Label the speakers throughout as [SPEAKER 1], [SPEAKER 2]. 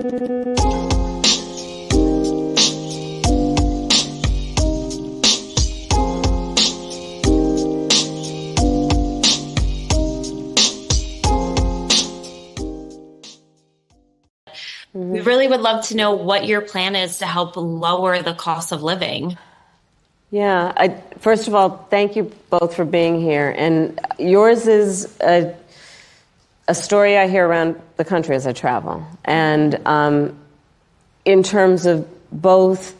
[SPEAKER 1] We really would love to know what your plan is to help lower the cost of living.
[SPEAKER 2] Yeah, first of all, thank you both for being here. And yours is a story I hear around the country as I travel. And in terms of both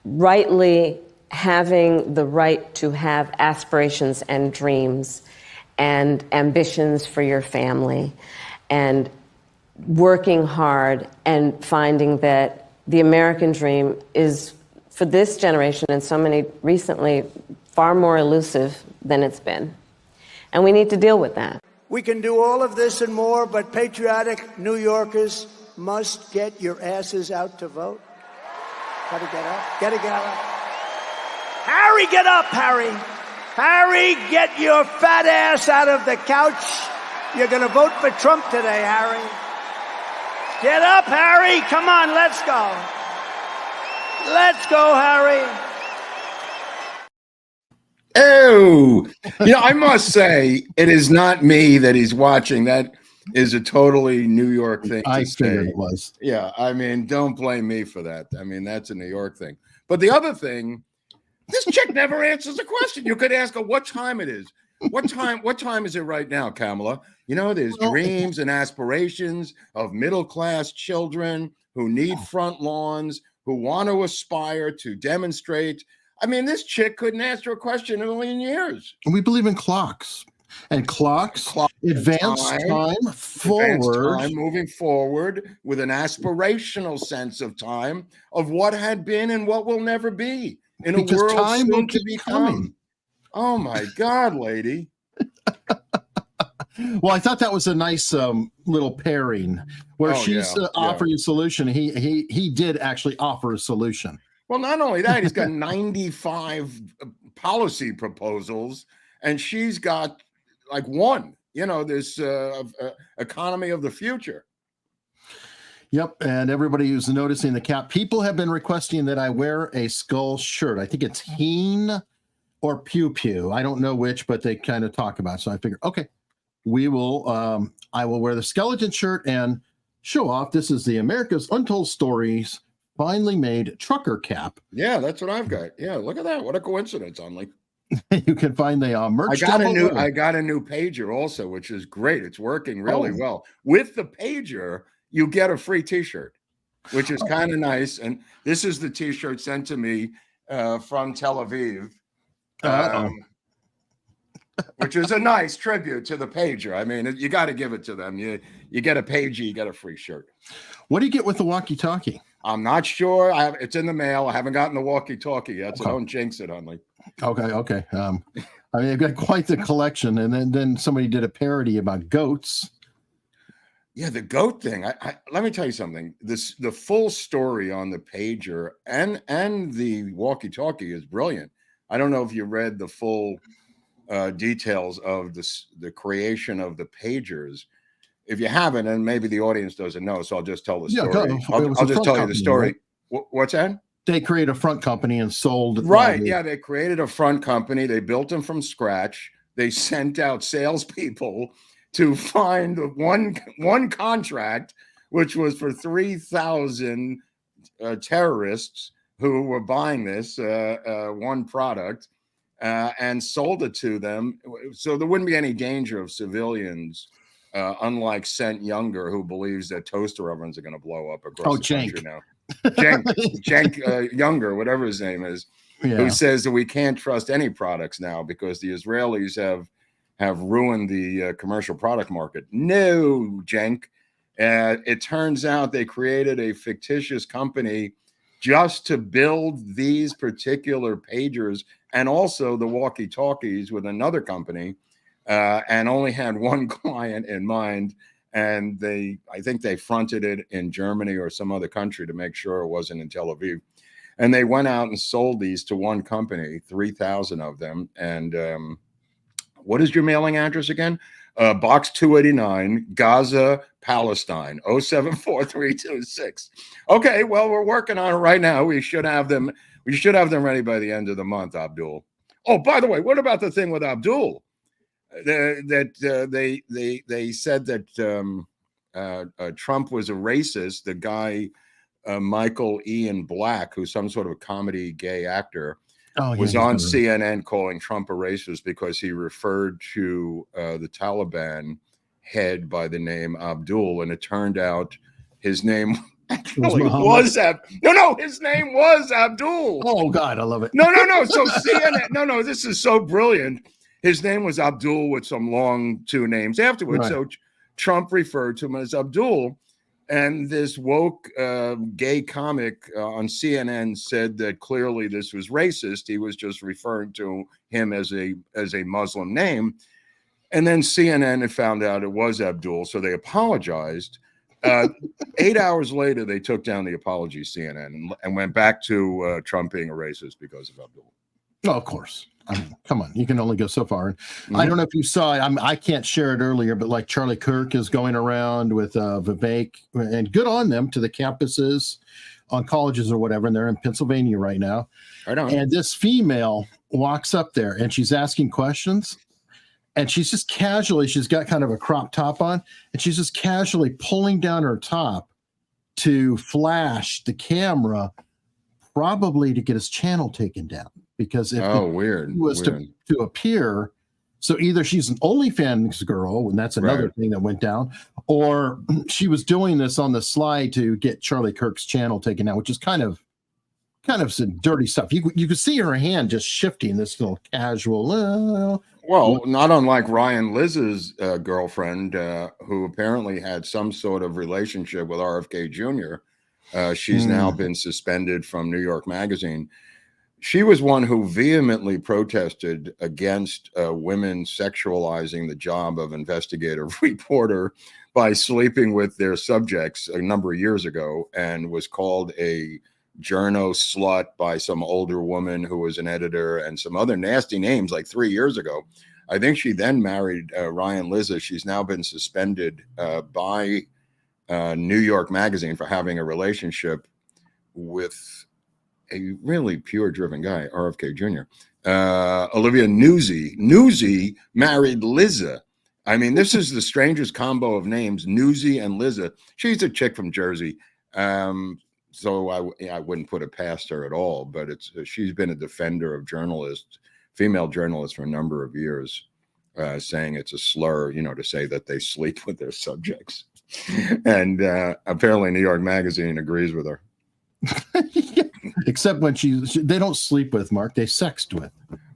[SPEAKER 2] rightly having the right to have aspirations and dreams and ambitions for your family, and working hard and finding that the American dream is, for this generation and so many recently, far more elusive than it's been. And we need to deal with that.
[SPEAKER 3] We can do all of this and more, but patriotic New Yorkers must get your asses out to vote. Gotta get up. Gotta get up. Harry, get up, Harry. Harry, get your fat ass out of the couch. You're gonna vote for Trump today, Harry. Get up, Harry. Come on, let's go. Let's go, Harry.
[SPEAKER 4] Oh, I must say, it is not me that he's watching. That is a totally New York thing.
[SPEAKER 5] I figured it was.
[SPEAKER 4] Yeah, I mean, don't blame me for that. I mean, that's a New York thing. But the other thing, this chick never answers the question. You could ask her what time it is. What time is it right now, Kamala? There's dreams and aspirations of middle-class children who need front lawns, who want to aspire to demonstrate. I mean, this chick couldn't answer a question in a million years.
[SPEAKER 5] We believe in clocks. And clocks advance time forward.
[SPEAKER 4] Time moving forward with an aspirational sense of time of what had been and what will never be in a world
[SPEAKER 5] time
[SPEAKER 4] soon
[SPEAKER 5] will
[SPEAKER 4] to
[SPEAKER 5] keep
[SPEAKER 4] become.
[SPEAKER 5] coming.
[SPEAKER 4] Oh, my God, lady.
[SPEAKER 5] Well, I thought that was a nice little pairing where she's offering a solution. He did actually offer a solution.
[SPEAKER 4] Well, not only that, he's got 95 policy proposals, and she's got like one. This economy of the future.
[SPEAKER 5] Yep, and everybody who's noticing the cap, people have been requesting that I wear a skull shirt. I think it's Heen or Pew Pew. I don't know which, but they kind of talk about it. So I figured, okay, we will. I will wear the skeleton shirt and show off. This is the America's Untold Stories finally made trucker cap.
[SPEAKER 4] Yeah, that's what I've got. Yeah, look at that. What a coincidence, Hunley.
[SPEAKER 5] You can find the merch.
[SPEAKER 4] I got a new pager also, which is great. It's working really well. With the pager, you get a free T-shirt, which is kind of nice. And this is the T-shirt sent to me from Tel Aviv. Which is a nice tribute to the pager. I mean, you got to give it to them. You get a pager, you get a free shirt.
[SPEAKER 5] What do you get with the walkie-talkie?
[SPEAKER 4] I'm not sure. It's in the mail. I haven't gotten the walkie-talkie yet, so don't jinx it, Hunley.
[SPEAKER 5] Okay. I mean, they've got quite the collection, and then somebody did a parody about goats.
[SPEAKER 4] Yeah, the goat thing. Let me tell you something. The full story on the pager and the walkie-talkie is brilliant. I don't know if you read the full details of the creation of the pagers. If you haven't, and maybe the audience doesn't know, so I'll just tell the story. I'll just tell you the story. Right? What's that?
[SPEAKER 5] They created a front company and sold.
[SPEAKER 4] Right. Yeah, they created a front company. They built them from scratch. They sent out salespeople to find one contract, which was for 3,000 terrorists who were buying this one product and sold it to them. So there wouldn't be any danger of civilians. Unlike Sent Younger, who believes that toaster ovens are going to blow up across the country now. Cenk Younger, whatever his name is, who says that we can't trust any products now because the Israelis have ruined the commercial product market. No, Cenk. It turns out they created a fictitious company just to build these particular pagers and also the walkie-talkies with another company. And only had one client in mind, and I think they fronted it in Germany or some other country to make sure it wasn't in Tel Aviv. And they went out and sold these to one company, 3,000 of them. And what is your mailing address again? Box 289, Gaza, Palestine, 074-326. Okay, well, we're working on it right now. We should have them ready by the end of the month, Abdul. Oh, by the way, what about the thing with Abdul? They said that Trump was a racist. The guy, Michael Ian Black, who's some sort of a comedy gay actor, was on CNN calling Trump a racist because he referred to the Taliban head by the name Abdul, and it turned out his name actually was his name was Abdul.
[SPEAKER 5] Oh God, I love it.
[SPEAKER 4] No. So CNN, this is so brilliant. His name was Abdul with some long two names afterwards. Right. So Trump referred to him as Abdul. And this woke gay comic on CNN said that clearly this was racist. He was just referring to him as a Muslim name. And then CNN had found out it was Abdul, so they apologized. 8 hours later, they took down the apology, CNN, and went back to Trump being a racist because of Abdul.
[SPEAKER 5] Oh, of course. I mean, come on, you can only go so far. I don't know if you saw it. I can't share it earlier, but like Charlie Kirk is going around with Vivek, and good on them, to the campuses on colleges or whatever. And they're in Pennsylvania right now. Right on. And this female walks up there and she's asking questions, and she's just casually, she's got kind of a crop top on, and she's just casually pulling down her top to flash the camera, probably to get his channel taken down. Because if
[SPEAKER 4] weird
[SPEAKER 5] was to appear, so either she's an OnlyFans girl, and that's another thing that went down, or she was doing this on the slide to get Charlie Kirk's channel taken out, which is kind of some dirty stuff. You could see her hand just shifting, this little casual.
[SPEAKER 4] Well, not unlike Ryan Liz's girlfriend, who apparently had some sort of relationship with RFK Jr. She's now been suspended from New York Magazine. She was one who vehemently protested against women sexualizing the job of investigative reporter by sleeping with their subjects a number of years ago, and was called a journo slut by some older woman who was an editor, and some other nasty names like 3 years ago. I think she then married Ryan Lizza. She's now been suspended by New York Magazine for having a relationship with a really pure driven guy, RFK Jr. Olivia Newsy. Newsy married Lizza. I mean, this is the strangest combo of names, Newsy and Lizza. She's a chick from Jersey. So I wouldn't put it past her at all, but she's been a defender of female journalists for a number of years, saying it's a slur, to say that they sleep with their subjects. And apparently New York Magazine agrees with her.
[SPEAKER 5] Except when they don't sleep with, Mark, they sext with.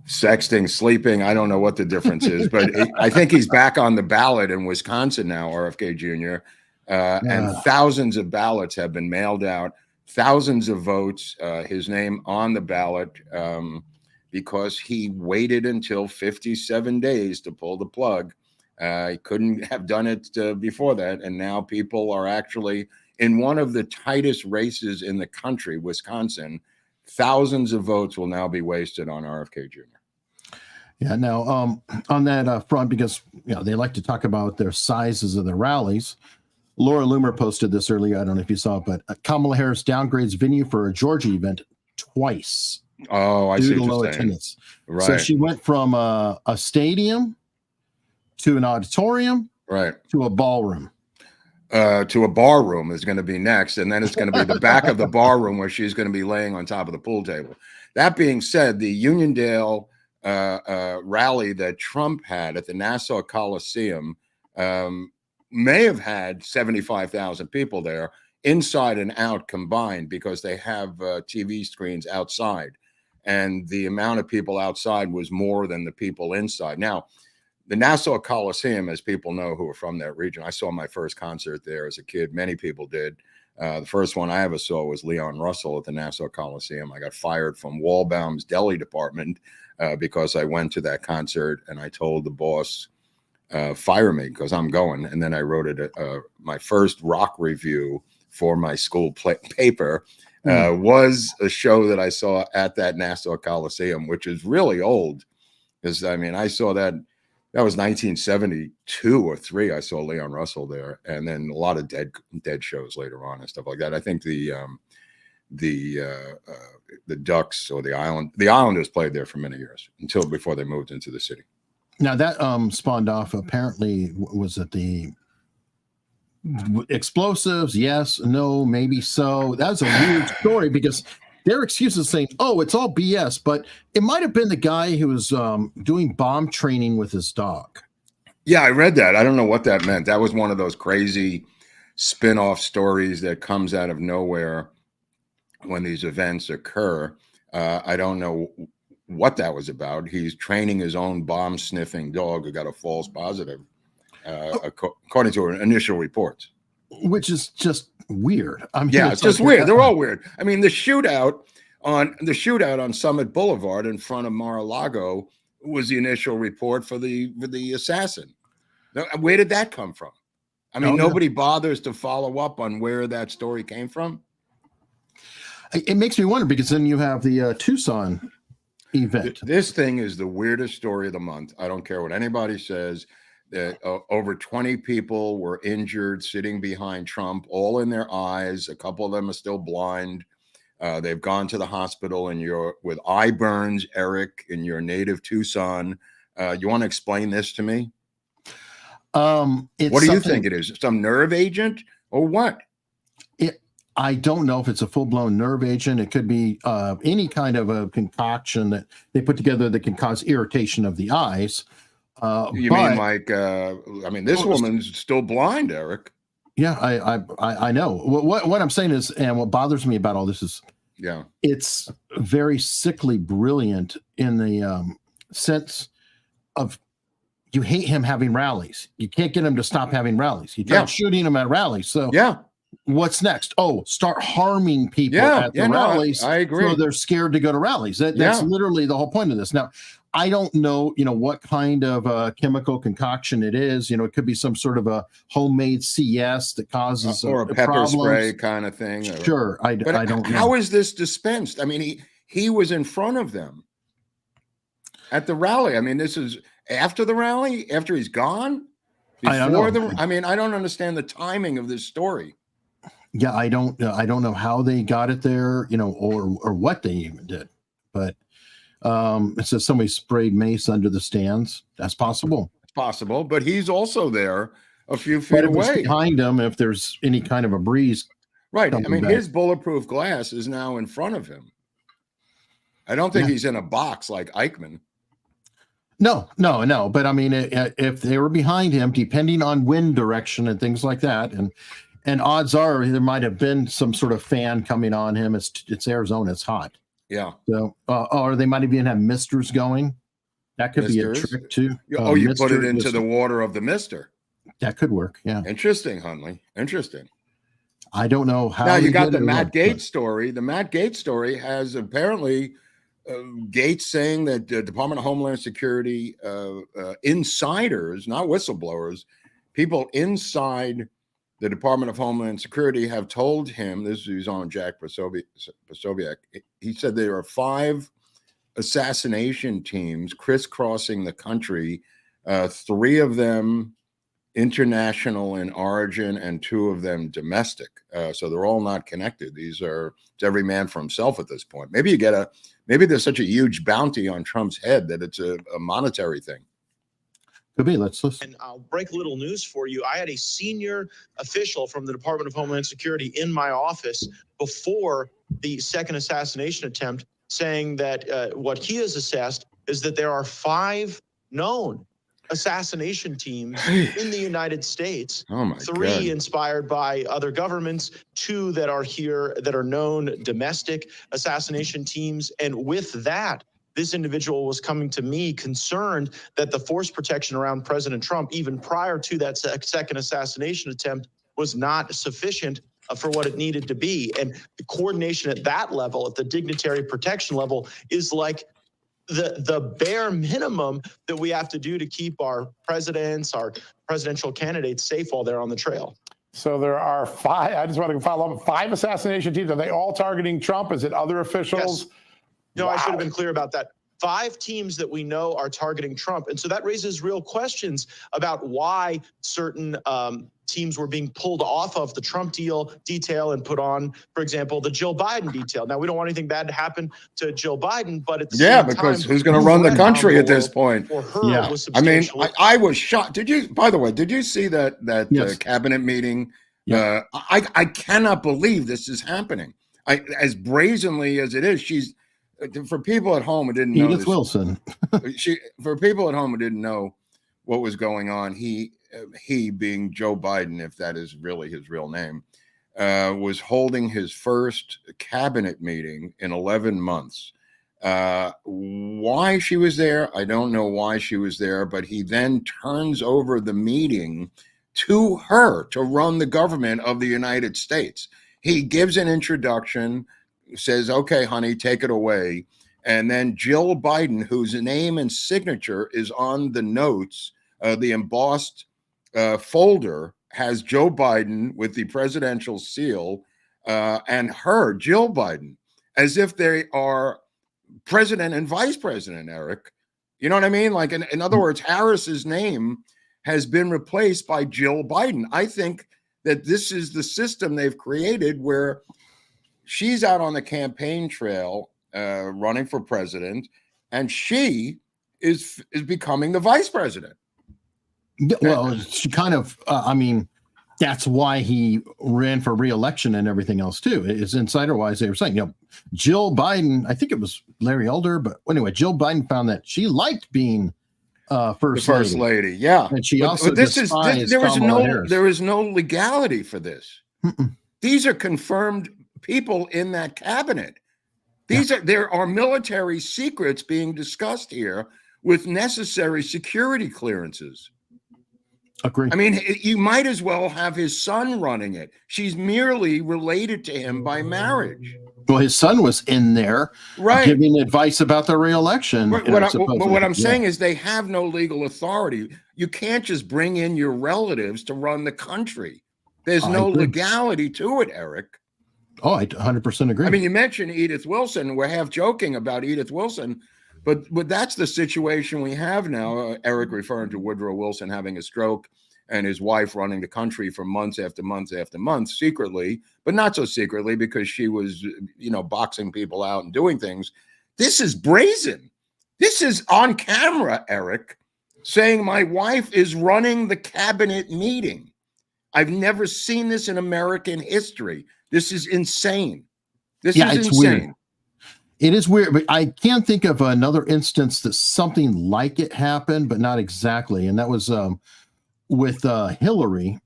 [SPEAKER 4] Sexting, sleeping, I don't know what the difference is, but I think he's back on the ballot in Wisconsin now, RFK Jr. And thousands of ballots have been mailed out, thousands of votes, his name on the ballot, because he waited until 57 days to pull the plug. He couldn't have done it before that, and now people are actually in one of the tightest races in the country, Wisconsin. Thousands of votes will now be wasted on RFK Jr.
[SPEAKER 5] Yeah. Now, on that front, because they like to talk about their sizes of the rallies. Laura Loomer posted this earlier. I don't know if you saw it, but Kamala Harris downgrades venue for a Georgia event twice.
[SPEAKER 4] Oh, I see.
[SPEAKER 5] Due to low attendance.
[SPEAKER 4] Right.
[SPEAKER 5] So she went from a stadium to an auditorium,
[SPEAKER 4] right,
[SPEAKER 5] to a ballroom.
[SPEAKER 4] To a bar room is going to be next, and then it's going to be the back of the bar room where she's going to be laying on top of the pool table. That being said, the Uniondale rally that Trump had at the Nassau Coliseum may have had 75,000 people there, inside and out combined, because they have TV screens outside, and the amount of people outside was more than the people inside. Now, the Nassau Coliseum, as people know who are from that region, I saw my first concert there as a kid. Many people did. The first one I ever saw was Leon Russell at the Nassau Coliseum. I got fired from Walbaum's deli department because I went to that concert, and I told the boss, fire me because I'm going. And then I wrote my first rock review for my school paper was a show that I saw at that Nassau Coliseum, which is really old. Because, I mean, I saw that That was 1972 or 3. I saw Leon Russell there, and then a lot of dead shows later on and stuff like that. I think the Ducks or the Islanders played there for many years until before they moved into the city.
[SPEAKER 5] Now that spawned off, apparently, was it the explosives? Yes, no, maybe so. That's a weird story because their excuses saying, "Oh, it's all BS," but it might have been the guy who was doing bomb training with his dog.
[SPEAKER 4] Yeah, I read that. I don't know what that meant. That was one of those crazy spin-off stories that comes out of nowhere when these events occur. I don't know what that was about. He's training his own bomb-sniffing dog who got a false positive, according to initial reports.
[SPEAKER 5] Which is just weird. I mean,
[SPEAKER 4] yeah, it's just weird. They're all weird. I mean, the shootout on Summit Boulevard in front of Mar-a-Lago was the initial report for the assassin. Where did that come from? I mean, nobody bothers to follow up on where that story came from.
[SPEAKER 5] It makes me wonder because then you have the Tucson event.
[SPEAKER 4] This thing is the weirdest story of the month. I don't care what anybody says. That over 20 people were injured sitting behind Trump, all in their eyes. A couple of them are still blind. They've gone to the hospital with eye burns, Eric, in your native Tucson. You want to explain this to me? What do you think it is? Some nerve agent or what?
[SPEAKER 5] I don't know if it's a full-blown nerve agent. It could be any kind of a concoction that they put together that can cause irritation of the eyes.
[SPEAKER 4] You mean like? I mean, this woman's still blind, Eric.
[SPEAKER 5] Yeah, I know. What I'm saying is, and what bothers me about all this is, it's very sickly brilliant in the sense of you hate him having rallies. You can't get him to stop having rallies. You try shooting him at rallies. So what's next? Oh, start harming people at the rallies.
[SPEAKER 4] I agree.
[SPEAKER 5] So they're scared to go to rallies. That's literally the whole point of this. Now, I don't know, what kind of chemical concoction it is. It could be some sort of a homemade CS that causes
[SPEAKER 4] or a pepper spray kind of thing.
[SPEAKER 5] Sure, I don't know.
[SPEAKER 4] How is this dispensed? I mean, he was in front of them at the rally. I mean, this is after the rally, after he's gone. I mean, I don't understand the timing of this story.
[SPEAKER 5] Yeah, I don't know how they got it there, or what they even did, but. It says somebody sprayed mace under the stands. That's possible.
[SPEAKER 4] It's possible, but he's also there a few feet away.
[SPEAKER 5] Behind him, if there's any kind of a breeze.
[SPEAKER 4] Right. I mean, his bulletproof glass is now in front of him. I don't think he's in a box like Eichmann.
[SPEAKER 5] No. But I mean, if they were behind him, depending on wind direction and things like that, and odds are there might have been some sort of fan coming on him. It's Arizona. It's hot.
[SPEAKER 4] Yeah.
[SPEAKER 5] So, or they might even have misters going. That could be a trick too.
[SPEAKER 4] You put it into the water of the mister.
[SPEAKER 5] That could work. Yeah.
[SPEAKER 4] Interesting, Hunley. Interesting.
[SPEAKER 5] I don't know how.
[SPEAKER 4] Now you got the Matt Gaetz story. The Matt Gaetz story has apparently Gaetz saying that the Department of Homeland Security insiders, not whistleblowers, people inside the Department of Homeland Security have told him, he's on Jack Posobiec, he said there are 5 assassination teams crisscrossing the country, 3 of them international in origin and 2 of them domestic. So they're all not connected. It's every man for himself at this point. Maybe there's such a huge bounty on Trump's head that it's a monetary thing.
[SPEAKER 5] Could be. Let's listen.
[SPEAKER 6] And I'll break a little news for you. I had a senior official from the Department of Homeland Security in my office before the second assassination attempt saying that what he has assessed is that there are 5 known assassination teams in the United States.
[SPEAKER 4] Oh my
[SPEAKER 6] 3
[SPEAKER 4] God.
[SPEAKER 6] Inspired by other governments, 2 that are here that are known domestic assassination teams. And with that, this individual was coming to me concerned that the force protection around President Trump, even prior to that second assassination attempt, was not sufficient for what it needed to be. And the coordination at that level, at the dignitary protection level, is like the bare minimum that we have to do to keep our presidents, our presidential candidates safe while they're on the trail.
[SPEAKER 7] So there are 5, I just want to follow up, 5 assassination teams. Are they all targeting Trump? Is it other officials?
[SPEAKER 6] Yes. No, I should have been clear about that. 5 teams that we know are targeting Trump. And so that raises real questions about why certain teams were being pulled off of the Trump detail and put on, for example, the Jill Biden detail. Now, we don't want anything bad to happen to Jill Biden, but at the same
[SPEAKER 4] because
[SPEAKER 6] time,
[SPEAKER 4] who's going to run the country at this point?
[SPEAKER 6] For her was
[SPEAKER 4] I mean,
[SPEAKER 6] substantially.
[SPEAKER 4] I was shocked. By the way, did you see that cabinet meeting? Yeah. I cannot believe this is happening. As brazenly as it is, she's, for people at home who didn't know
[SPEAKER 5] Edith Wilson.
[SPEAKER 4] For people at home who didn't know what was going on, he being Joe Biden, if that is really his real name, was holding his first cabinet meeting in 11 months. Why she was there, I don't know why she was there, but he then turns over the meeting to her to run the government of the United States. He gives an introduction, says, okay, honey, take it away. And then Jill Biden, whose name and signature is on the notes, the embossed folder has Joe Biden with the presidential seal and her, Jill Biden, as if they are president and vice president, Eric. You know what I mean? Like, in other words, Harris's name has been replaced by Jill Biden. I think that this is the system they've created where she's out on the campaign trail running for president, and she is becoming the vice president.
[SPEAKER 5] Well, she kind of, I mean, that's why he ran for re-election and everything else too. It's insider-wise, they were saying, Jill Biden, I think it was Larry Elder, but anyway, Jill Biden found that she liked being first lady.
[SPEAKER 4] Yeah.
[SPEAKER 5] And she also
[SPEAKER 4] there is no legality for this.
[SPEAKER 5] Mm-mm.
[SPEAKER 4] These are confirmed people in that cabinet. There are military secrets being discussed here with necessary security clearances.
[SPEAKER 5] Agree.
[SPEAKER 4] I mean, you might as well have his son running it. She's merely related to him by marriage.
[SPEAKER 5] Well, his son was in there, giving advice about the re-election.
[SPEAKER 4] But what I'm saying is they have no legal authority. You can't just bring in your relatives to run the country. There's no legality to it, Eric.
[SPEAKER 5] Oh, I 100% agree.
[SPEAKER 4] I mean, you mentioned Edith Wilson. We're half joking about Edith Wilson, but that's the situation we have now. Eric referring to Woodrow Wilson having a stroke and his wife running the country for months after months after months secretly, but not so secretly because she was, boxing people out and doing things. This is brazen. This is on camera, Eric, saying my wife is running the cabinet meeting. I've never seen this in American history. This is insane. This is insane.
[SPEAKER 5] Weird. It is weird, but I can't think of another instance that something like it happened, but not exactly. And that was with Hillary,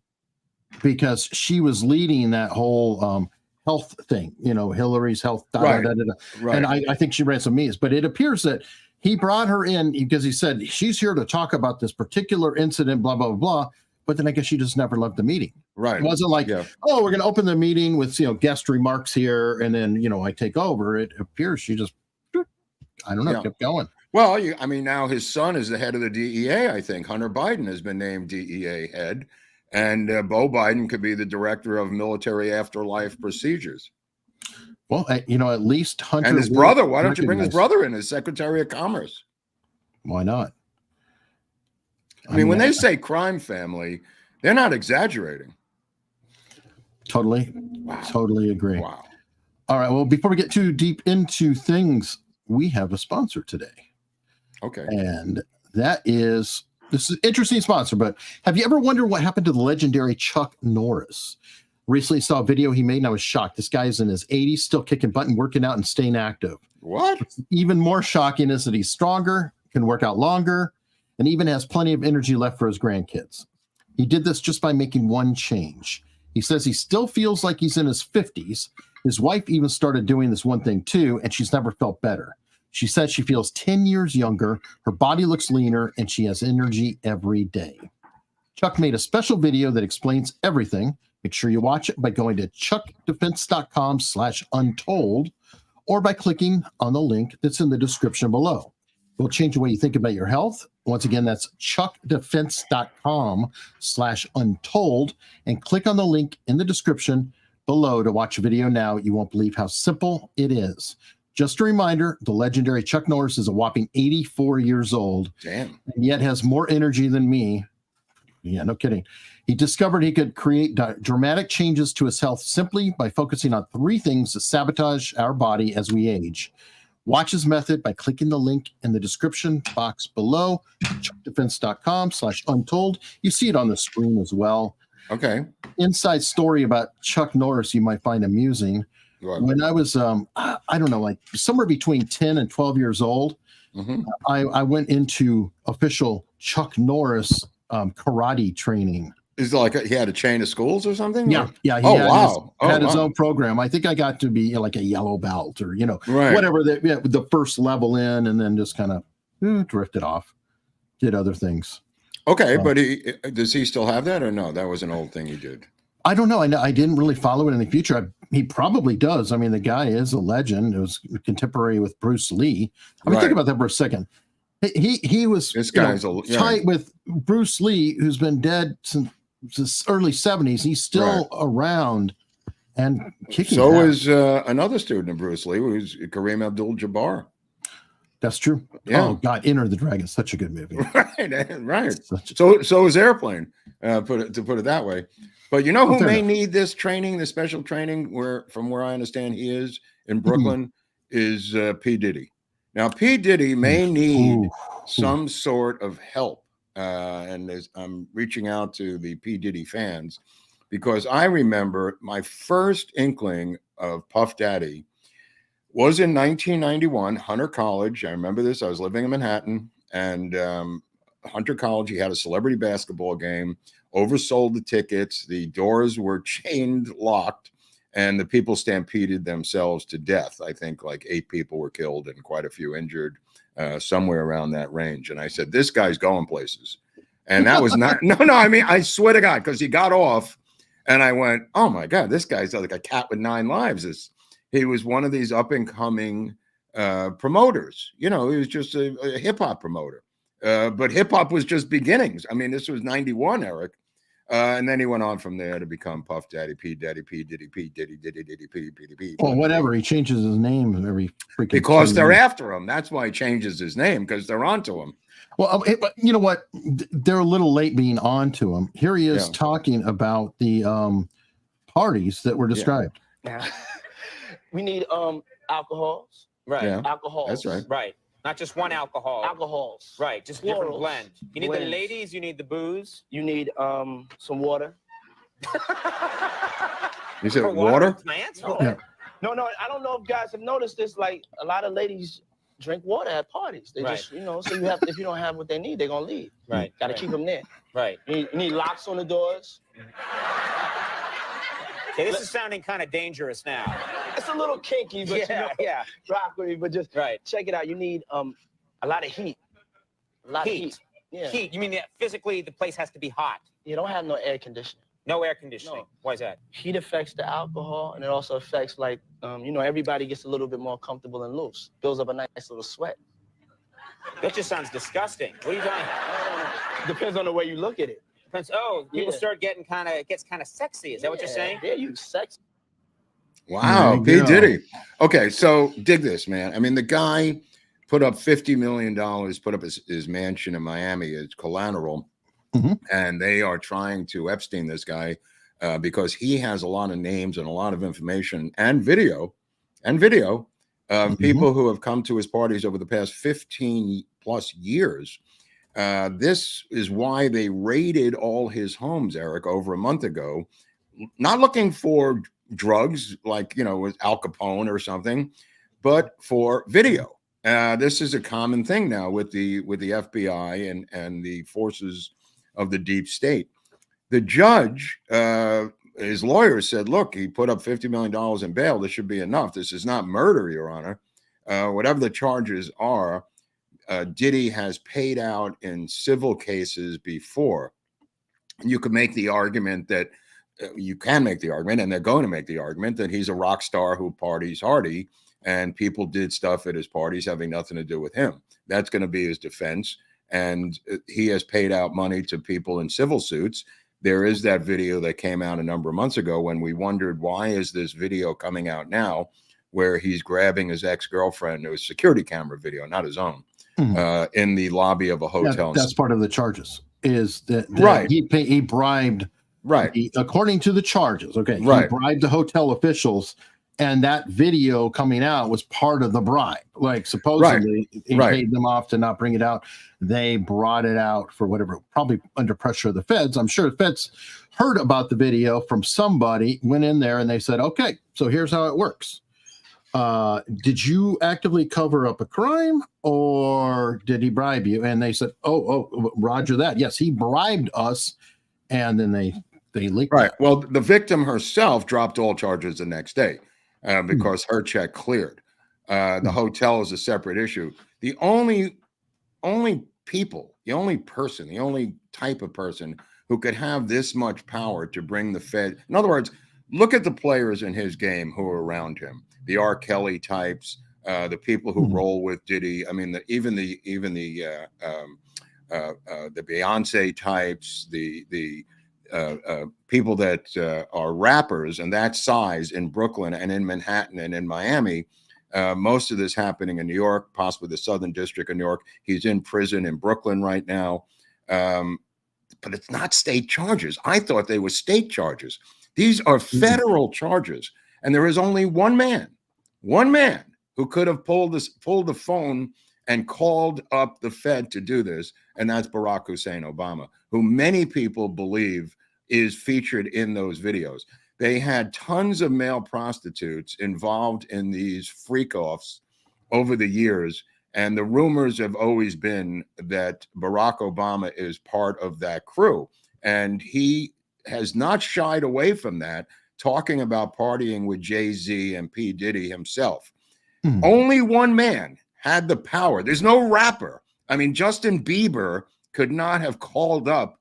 [SPEAKER 5] because she was leading that whole health thing, Hillary's health.
[SPEAKER 4] Right.
[SPEAKER 5] And I think she ran some meetings, but it appears that he brought her in because he said, she's here to talk about this particular incident, blah, blah, blah. But then I guess she just never left the meeting.
[SPEAKER 4] Right.
[SPEAKER 5] It wasn't like, we're going to open the meeting with, guest remarks here. And then, I take over. It appears she just, kept going.
[SPEAKER 4] Well, now his son is the head of the DEA, I think. Hunter Biden has been named DEA head. And Beau Biden could be the director of military afterlife procedures.
[SPEAKER 5] Well, at least Hunter.
[SPEAKER 4] And his brother, why don't you bring his brother in as Secretary of Commerce?
[SPEAKER 5] Why not?
[SPEAKER 4] I mean, when they say crime family, they're not exaggerating.
[SPEAKER 5] Totally.
[SPEAKER 4] Wow.
[SPEAKER 5] Totally agree.
[SPEAKER 4] Wow.
[SPEAKER 5] All right. Well, before we get too deep into things, we have a sponsor today.
[SPEAKER 4] Okay.
[SPEAKER 5] And this is an interesting sponsor, but have you ever wondered what happened to the legendary Chuck Norris? Recently saw a video he made and I was shocked. This guy is in his 80s, still kicking butt and working out and staying active.
[SPEAKER 4] What?
[SPEAKER 5] What's even more shocking is that he's stronger, can work out longer, and even has plenty of energy left for his grandkids. He did this just by making one change. He says he still feels like he's in his 50s. His wife even started doing this one thing too, and she's never felt better. She says she feels 10 years younger, her body looks leaner, and she has energy every day. Chuck made a special video that explains everything. Make sure you watch it by going to chuckdefense.com/untold or by clicking on the link that's in the description below. It will change the way you think about your health. Once again, that's chuckdefense.com/untold and click on the link in the description below to watch a video now. You won't believe how simple it is. Just a reminder, the legendary Chuck Norris is a whopping 84 years old.
[SPEAKER 4] Damn.
[SPEAKER 5] And yet has more energy than me. Yeah, no kidding. He discovered he could create dramatic changes to his health simply by focusing on 3 things that sabotage our body as we age. Watch his method by clicking the link in the description box below, chuckdefense.com/untold. You see it on the screen as well.
[SPEAKER 4] Okay.
[SPEAKER 5] Inside story about Chuck Norris you might find amusing.
[SPEAKER 4] Right.
[SPEAKER 5] When I was, I don't know, like somewhere between 10 and 12 years old, I went into official Chuck Norris karate training.
[SPEAKER 4] Is it like he had a chain of schools or something?
[SPEAKER 5] Yeah,
[SPEAKER 4] or?
[SPEAKER 5] yeah. He had his own program. I think I got to be like a yellow belt or whatever the first level in, and then just kind of drifted off, did other things.
[SPEAKER 4] Okay, but does he still have that or no? That was an old thing he did.
[SPEAKER 5] I don't know. I didn't really follow it in the future. He probably does. I mean, the guy is a legend. It was contemporary with Bruce Lee. I mean, think about that for a second. He was tight with Bruce Lee, who's been dead since the early 70s. He's still around and kicking.
[SPEAKER 4] So is another student of Bruce Lee, who's Kareem Abdul-Jabbar.
[SPEAKER 5] That's true.
[SPEAKER 4] Yeah.
[SPEAKER 5] Oh God, Enter the Dragon, such a good movie.
[SPEAKER 4] Right. So is Airplane. To put it that way. But you know who may need this training, this special training, from where I understand he is in Brooklyn, is P. Diddy. Now, P. Diddy may need some sort of help. And I'm reaching out to the P. Diddy fans because I remember my first inkling of Puff Daddy was in 1991, Hunter College. I remember this. I was living in Manhattan, and Hunter College, he had a celebrity basketball game, oversold the tickets. The doors were chained, locked, and the people stampeded themselves to death. I think like 8 people were killed and quite a few injured, somewhere around that range. And I said, this guy's going places. And that was not, no, I mean, I swear to God, because he got off and I went, oh my God, this guy's like a cat with 9 lives. He was one of these up and coming promoters. He was just a hip hop promoter. But hip hop was just beginnings. I mean, this was 91, Eric. And then he went on from there to become Puff Daddy, P. Diddy, P. Diddy, P.
[SPEAKER 5] Well, whatever. He changes his name every freaking
[SPEAKER 4] because they're after him. That's why he changes his name, because they're onto him.
[SPEAKER 5] Well, you know what? They're a little late being onto him. Here he is talking about the parties that were described.
[SPEAKER 8] Yeah. We need alcohols. Right.
[SPEAKER 4] Yeah.
[SPEAKER 8] Alcohols.
[SPEAKER 4] That's right.
[SPEAKER 9] Right. Not just one alcohol.
[SPEAKER 8] Alcohols.
[SPEAKER 9] Right. Just different blend. You need the ladies, you need the booze.
[SPEAKER 8] You need some water.
[SPEAKER 4] You said water?
[SPEAKER 9] Plants?
[SPEAKER 5] Yeah.
[SPEAKER 8] No, I don't know if guys have noticed this. Like a lot of ladies drink water at parties. They just, so you have, if you don't have what they need, they're gonna leave.
[SPEAKER 9] Right.
[SPEAKER 8] Got to keep them there.
[SPEAKER 9] Right.
[SPEAKER 8] You need locks on the doors.
[SPEAKER 9] Okay, this is sounding kind of dangerous now.
[SPEAKER 8] It's a little kinky, but rock with me. But just check it out. You need a lot of heat. A lot of heat. Yeah.
[SPEAKER 9] Heat. You mean that physically the place has to be hot?
[SPEAKER 8] You don't have no air conditioning.
[SPEAKER 9] No air conditioning. No. Why is that?
[SPEAKER 8] Heat affects the alcohol, and it also affects everybody gets a little bit more comfortable and loose. Builds up a nice little sweat.
[SPEAKER 9] That just sounds disgusting. What are you talking
[SPEAKER 8] about? Depends on the way you look at it.
[SPEAKER 9] People start getting it gets kind of sexy. Is that what you're saying?
[SPEAKER 8] Yeah, you sexy.
[SPEAKER 4] Wow, P. Diddy. Okay, so dig this, man. I mean, the guy put up $50 million, put up his mansion in Miami, his collateral, and they are trying to Epstein this guy because he has a lot of names and a lot of information and video of people who have come to his parties over the past 15 plus years. This is why they raided all his homes, Eric, over a month ago, not looking for drugs like, with Al Capone or something, but for video. This is a common thing now with the FBI and the forces of the deep state. The judge, his lawyer said, look, he put up $50 million in bail. This should be enough. This is not murder, Your Honor. Whatever the charges are, Diddy has paid out in civil cases before. You could make the argument that you can make the argument, and they're going to make the argument that he's a rock star who parties hardy, and people did stuff at his parties having nothing to do with him. That's going to be his defense. And he has paid out money to people in civil suits. There is that video that came out a number of months ago when we wondered, why is this video coming out now? where he's grabbing his ex-girlfriend. It was security camera video, not his own, in the lobby of a hotel.
[SPEAKER 5] That's part of the charges. Is that
[SPEAKER 4] right?
[SPEAKER 5] He bribed.
[SPEAKER 4] Right.
[SPEAKER 5] According to the charges, okay.
[SPEAKER 4] Right.
[SPEAKER 5] He bribed the hotel officials, and that video coming out was part of the bribe. Like supposedly he paid them off to not bring it out. They brought it out for whatever, probably under pressure of the feds. I'm sure the feds heard about the video from somebody, went in there, and they said, okay, so here's how it works. Did you actively cover up a crime, or did he bribe you? And they said, oh, roger that. Yes, he bribed us. And then they leaked.
[SPEAKER 4] Right. Well, the victim herself dropped all charges the next day because her check cleared. The hotel is a separate issue. The only people, the only person, the only type of person who could have this much power to bring the Fed. In other words, look at the players in his game who are around him. The R. Kelly types, the people who roll with Diddy. I mean, even the Beyonce types, the people that are rappers and that size in Brooklyn and in Manhattan and in Miami. Most of this happening in New York, possibly the Southern District of New York. He's in prison in Brooklyn right now. But it's not state charges. I thought they were state charges. These are federal charges. And there is only one man who could have pulled the phone and called up the Fed to do this, and that's Barack Hussein Obama, who many people believe is featured in those videos. They had tons of male prostitutes involved in these freak-offs over the years, and the rumors have always been that Barack Obama is part of that crew, and he has not shied away from that, talking about partying with Jay-Z and P. Diddy himself. Only one man had the power. There's no rapper. I mean, Justin Bieber could not have called up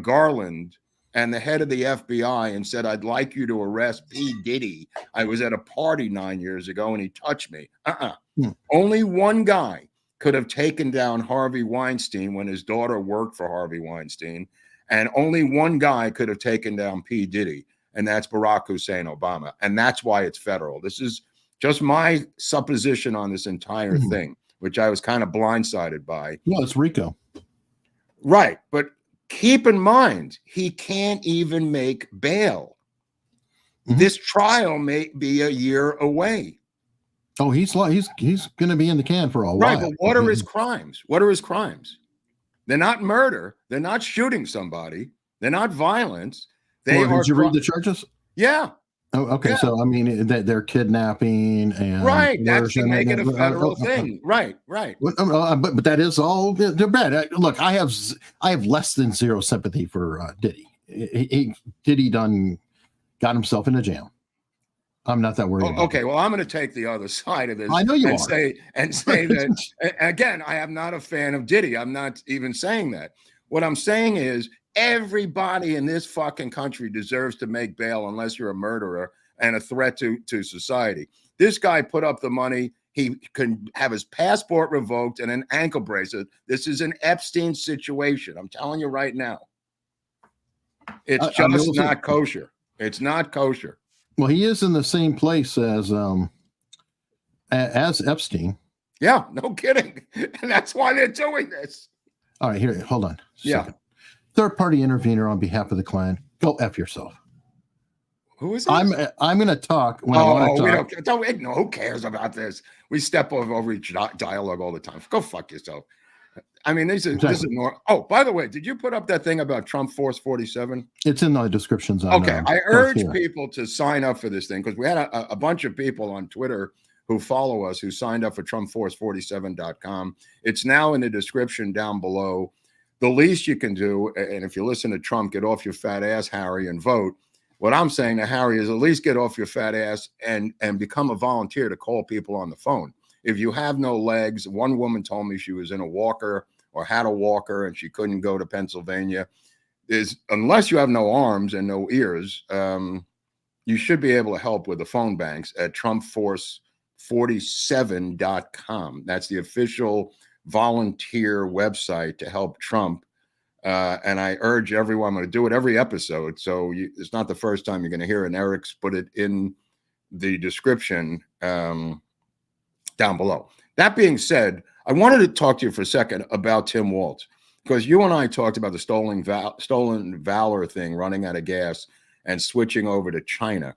[SPEAKER 4] Garland and the head of the FBI and said, I'd like you to arrest P. Diddy. I was at a party 9 years ago and he touched me. Only one guy could have taken down Harvey Weinstein when his daughter worked for Harvey Weinstein. And only one guy could have taken down P. Diddy, and that's Barack Hussein Obama. And that's why it's federal. This is just my supposition on this entire thing, which I was kind of blindsided by.
[SPEAKER 5] Well, it's RICO.
[SPEAKER 4] Right. But keep in mind, he can't even make bail. This trial may be a year away.
[SPEAKER 5] Oh, he's going to be in the can for a while.
[SPEAKER 4] Right. But what are his crimes? What are his crimes? They're not murder. They're not shooting somebody. They're not violence. They are.
[SPEAKER 5] Did you read the charges?
[SPEAKER 4] Yeah.
[SPEAKER 5] Oh, okay. Yeah. So, I mean, they're kidnapping and.
[SPEAKER 4] Right. That's to make it a federal thing. Right. Right.
[SPEAKER 5] But that is all. They're bad. Look, I have less than zero sympathy for Diddy. Diddy done got himself in a jam. I'm not that worried.
[SPEAKER 4] Okay, well, I'm going to take the other side of this.
[SPEAKER 5] I know you are.
[SPEAKER 4] Say that again. I am not a fan of Diddy. I'm not even saying that. What I'm saying is everybody in this fucking country deserves to make bail unless you're a murderer and a threat to society. This guy put up the money. He can have his passport revoked and an ankle bracelet. This is an Epstein situation. I'm telling you right now. It's just not kosher. It's not kosher.
[SPEAKER 5] Well, he is in the same place as Epstein.
[SPEAKER 4] Yeah, no kidding. And that's why they're doing this.
[SPEAKER 5] All right, here, hold on.
[SPEAKER 4] Yeah.
[SPEAKER 5] Third-party intervener on behalf of the client. Go F yourself.
[SPEAKER 4] Who is this?
[SPEAKER 5] I'm going to talk when I want
[SPEAKER 4] We
[SPEAKER 5] to talk.
[SPEAKER 4] don't, who cares about this? We step over each dialogue all the time. Go fuck yourself. I mean, this is more. Oh, by the way, did you put up that thing about Trump Force 47?
[SPEAKER 5] It's in the descriptions.
[SPEAKER 4] Okay, I urge people to sign up for this thing because we had a bunch of people on Twitter who follow us who signed up for TrumpForce47.com. It's now in the description down below. The least you can do, and if you listen to Trump, get off your fat ass, Harry, and vote. What I'm saying to Harry is at least get off your fat ass and become a volunteer to call people on the phone. If you have no legs, one woman told me she was in a walker or had a walker and she couldn't go to Pennsylvania. Unless you have no arms and no ears, you should be able to help with the phone banks at TrumpForce47.com. That's the official volunteer website to help Trump. And I urge everyone, I'm going to do it every episode. So it's not the first time you're going to hear it. And Eric's put it in the description down below. That being said, I wanted to talk to you for a second about Tim Walz, because you and I talked about the stolen valor thing, running out of gas and switching over to China.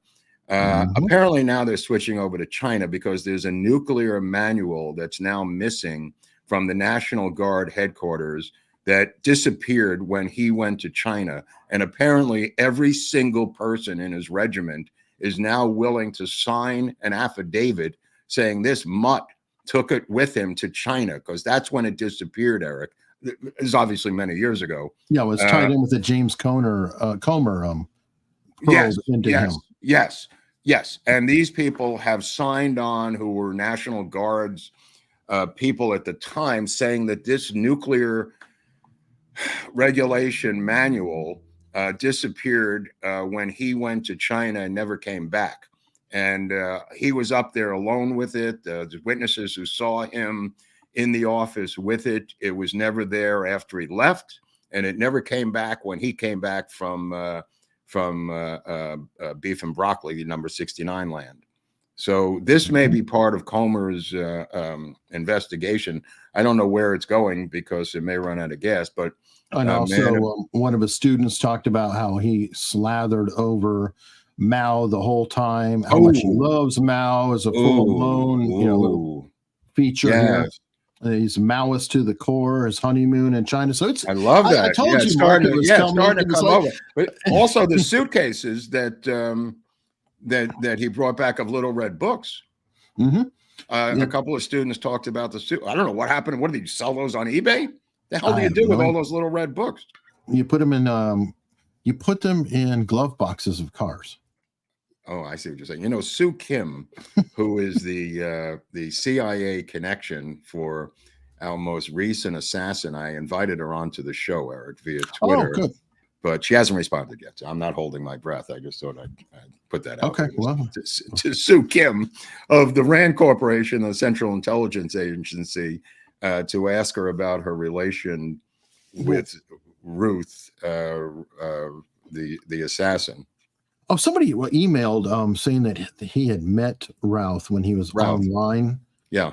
[SPEAKER 4] Apparently now they're switching over to China because there's a nuclear manual that's now missing from the National Guard headquarters that disappeared when he went to China. And apparently every single person in his regiment is now willing to sign an affidavit saying this mutt took it with him to China, because that's when it disappeared, Eric. It was obviously many years ago.
[SPEAKER 5] Yeah, it was tied in with the James Comer
[SPEAKER 4] Yes. And these people have signed on, who were National Guards people at the time, saying that this nuclear regulation manual disappeared when he went to China and never came back. And he was up there alone with it. The witnesses who saw him in the office with it, it was never there after he left, and it never came back when he came back from Beef and Broccoli, number 69 land. So this may be part of Comer's investigation. I don't know where it's going because it may run out of gas. But
[SPEAKER 5] and also, one of his students talked about how he slathered over Mao the whole time. How much he loves Mao as a full-blown, little feature here. He's Maoist to the core. His honeymoon in China. So it's.
[SPEAKER 4] I love that.
[SPEAKER 5] I told you,
[SPEAKER 4] Mark,
[SPEAKER 5] it was
[SPEAKER 4] starting to come over. But also the suitcases that he brought back of little red books. A couple of students talked about the suit. I don't know what happened. What did you sell those on eBay? The hell do you do with all those little red books?
[SPEAKER 5] You put them in. You put them in glove boxes of cars.
[SPEAKER 4] Oh, I see what you're saying. You know, Sue Kim, who is the CIA connection for our most recent assassin, I invited her onto the show, Eric, via Twitter.
[SPEAKER 5] Oh, good.
[SPEAKER 4] But she hasn't responded yet. So I'm not holding my breath. I just thought I'd put that out.
[SPEAKER 5] Okay, well.
[SPEAKER 4] To Sue Kim of the RAND Corporation, the Central Intelligence Agency, to ask her about her relation with Ruth, the assassin.
[SPEAKER 5] Oh, somebody emailed saying that he had met Routh when he was online.
[SPEAKER 4] Yeah.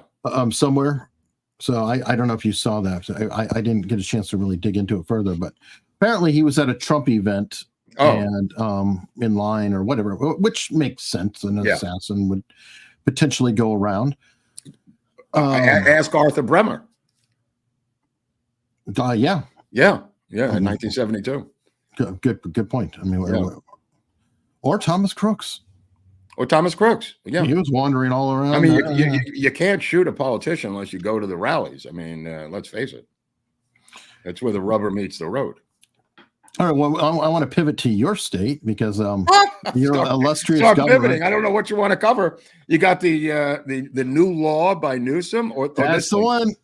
[SPEAKER 5] Somewhere. So I don't know if you saw that. So I didn't get a chance to really dig into it further, but apparently he was at a Trump event and in line or whatever, which makes sense. An assassin would potentially go around.
[SPEAKER 4] Ask Arthur Bremer.
[SPEAKER 5] Yeah.
[SPEAKER 4] In 1972.
[SPEAKER 5] Good point. I mean, or Thomas Crooks. Yeah. He was wandering all around.
[SPEAKER 4] I mean, you can't shoot a politician unless you go to the rallies. I mean, let's face it. That's where the rubber meets the road.
[SPEAKER 5] All right. Well, I want to pivot to your state because you're illustrious governor.
[SPEAKER 4] Pivoting. I don't know what you want to cover. You got the new law by Newsom,
[SPEAKER 5] that's the one.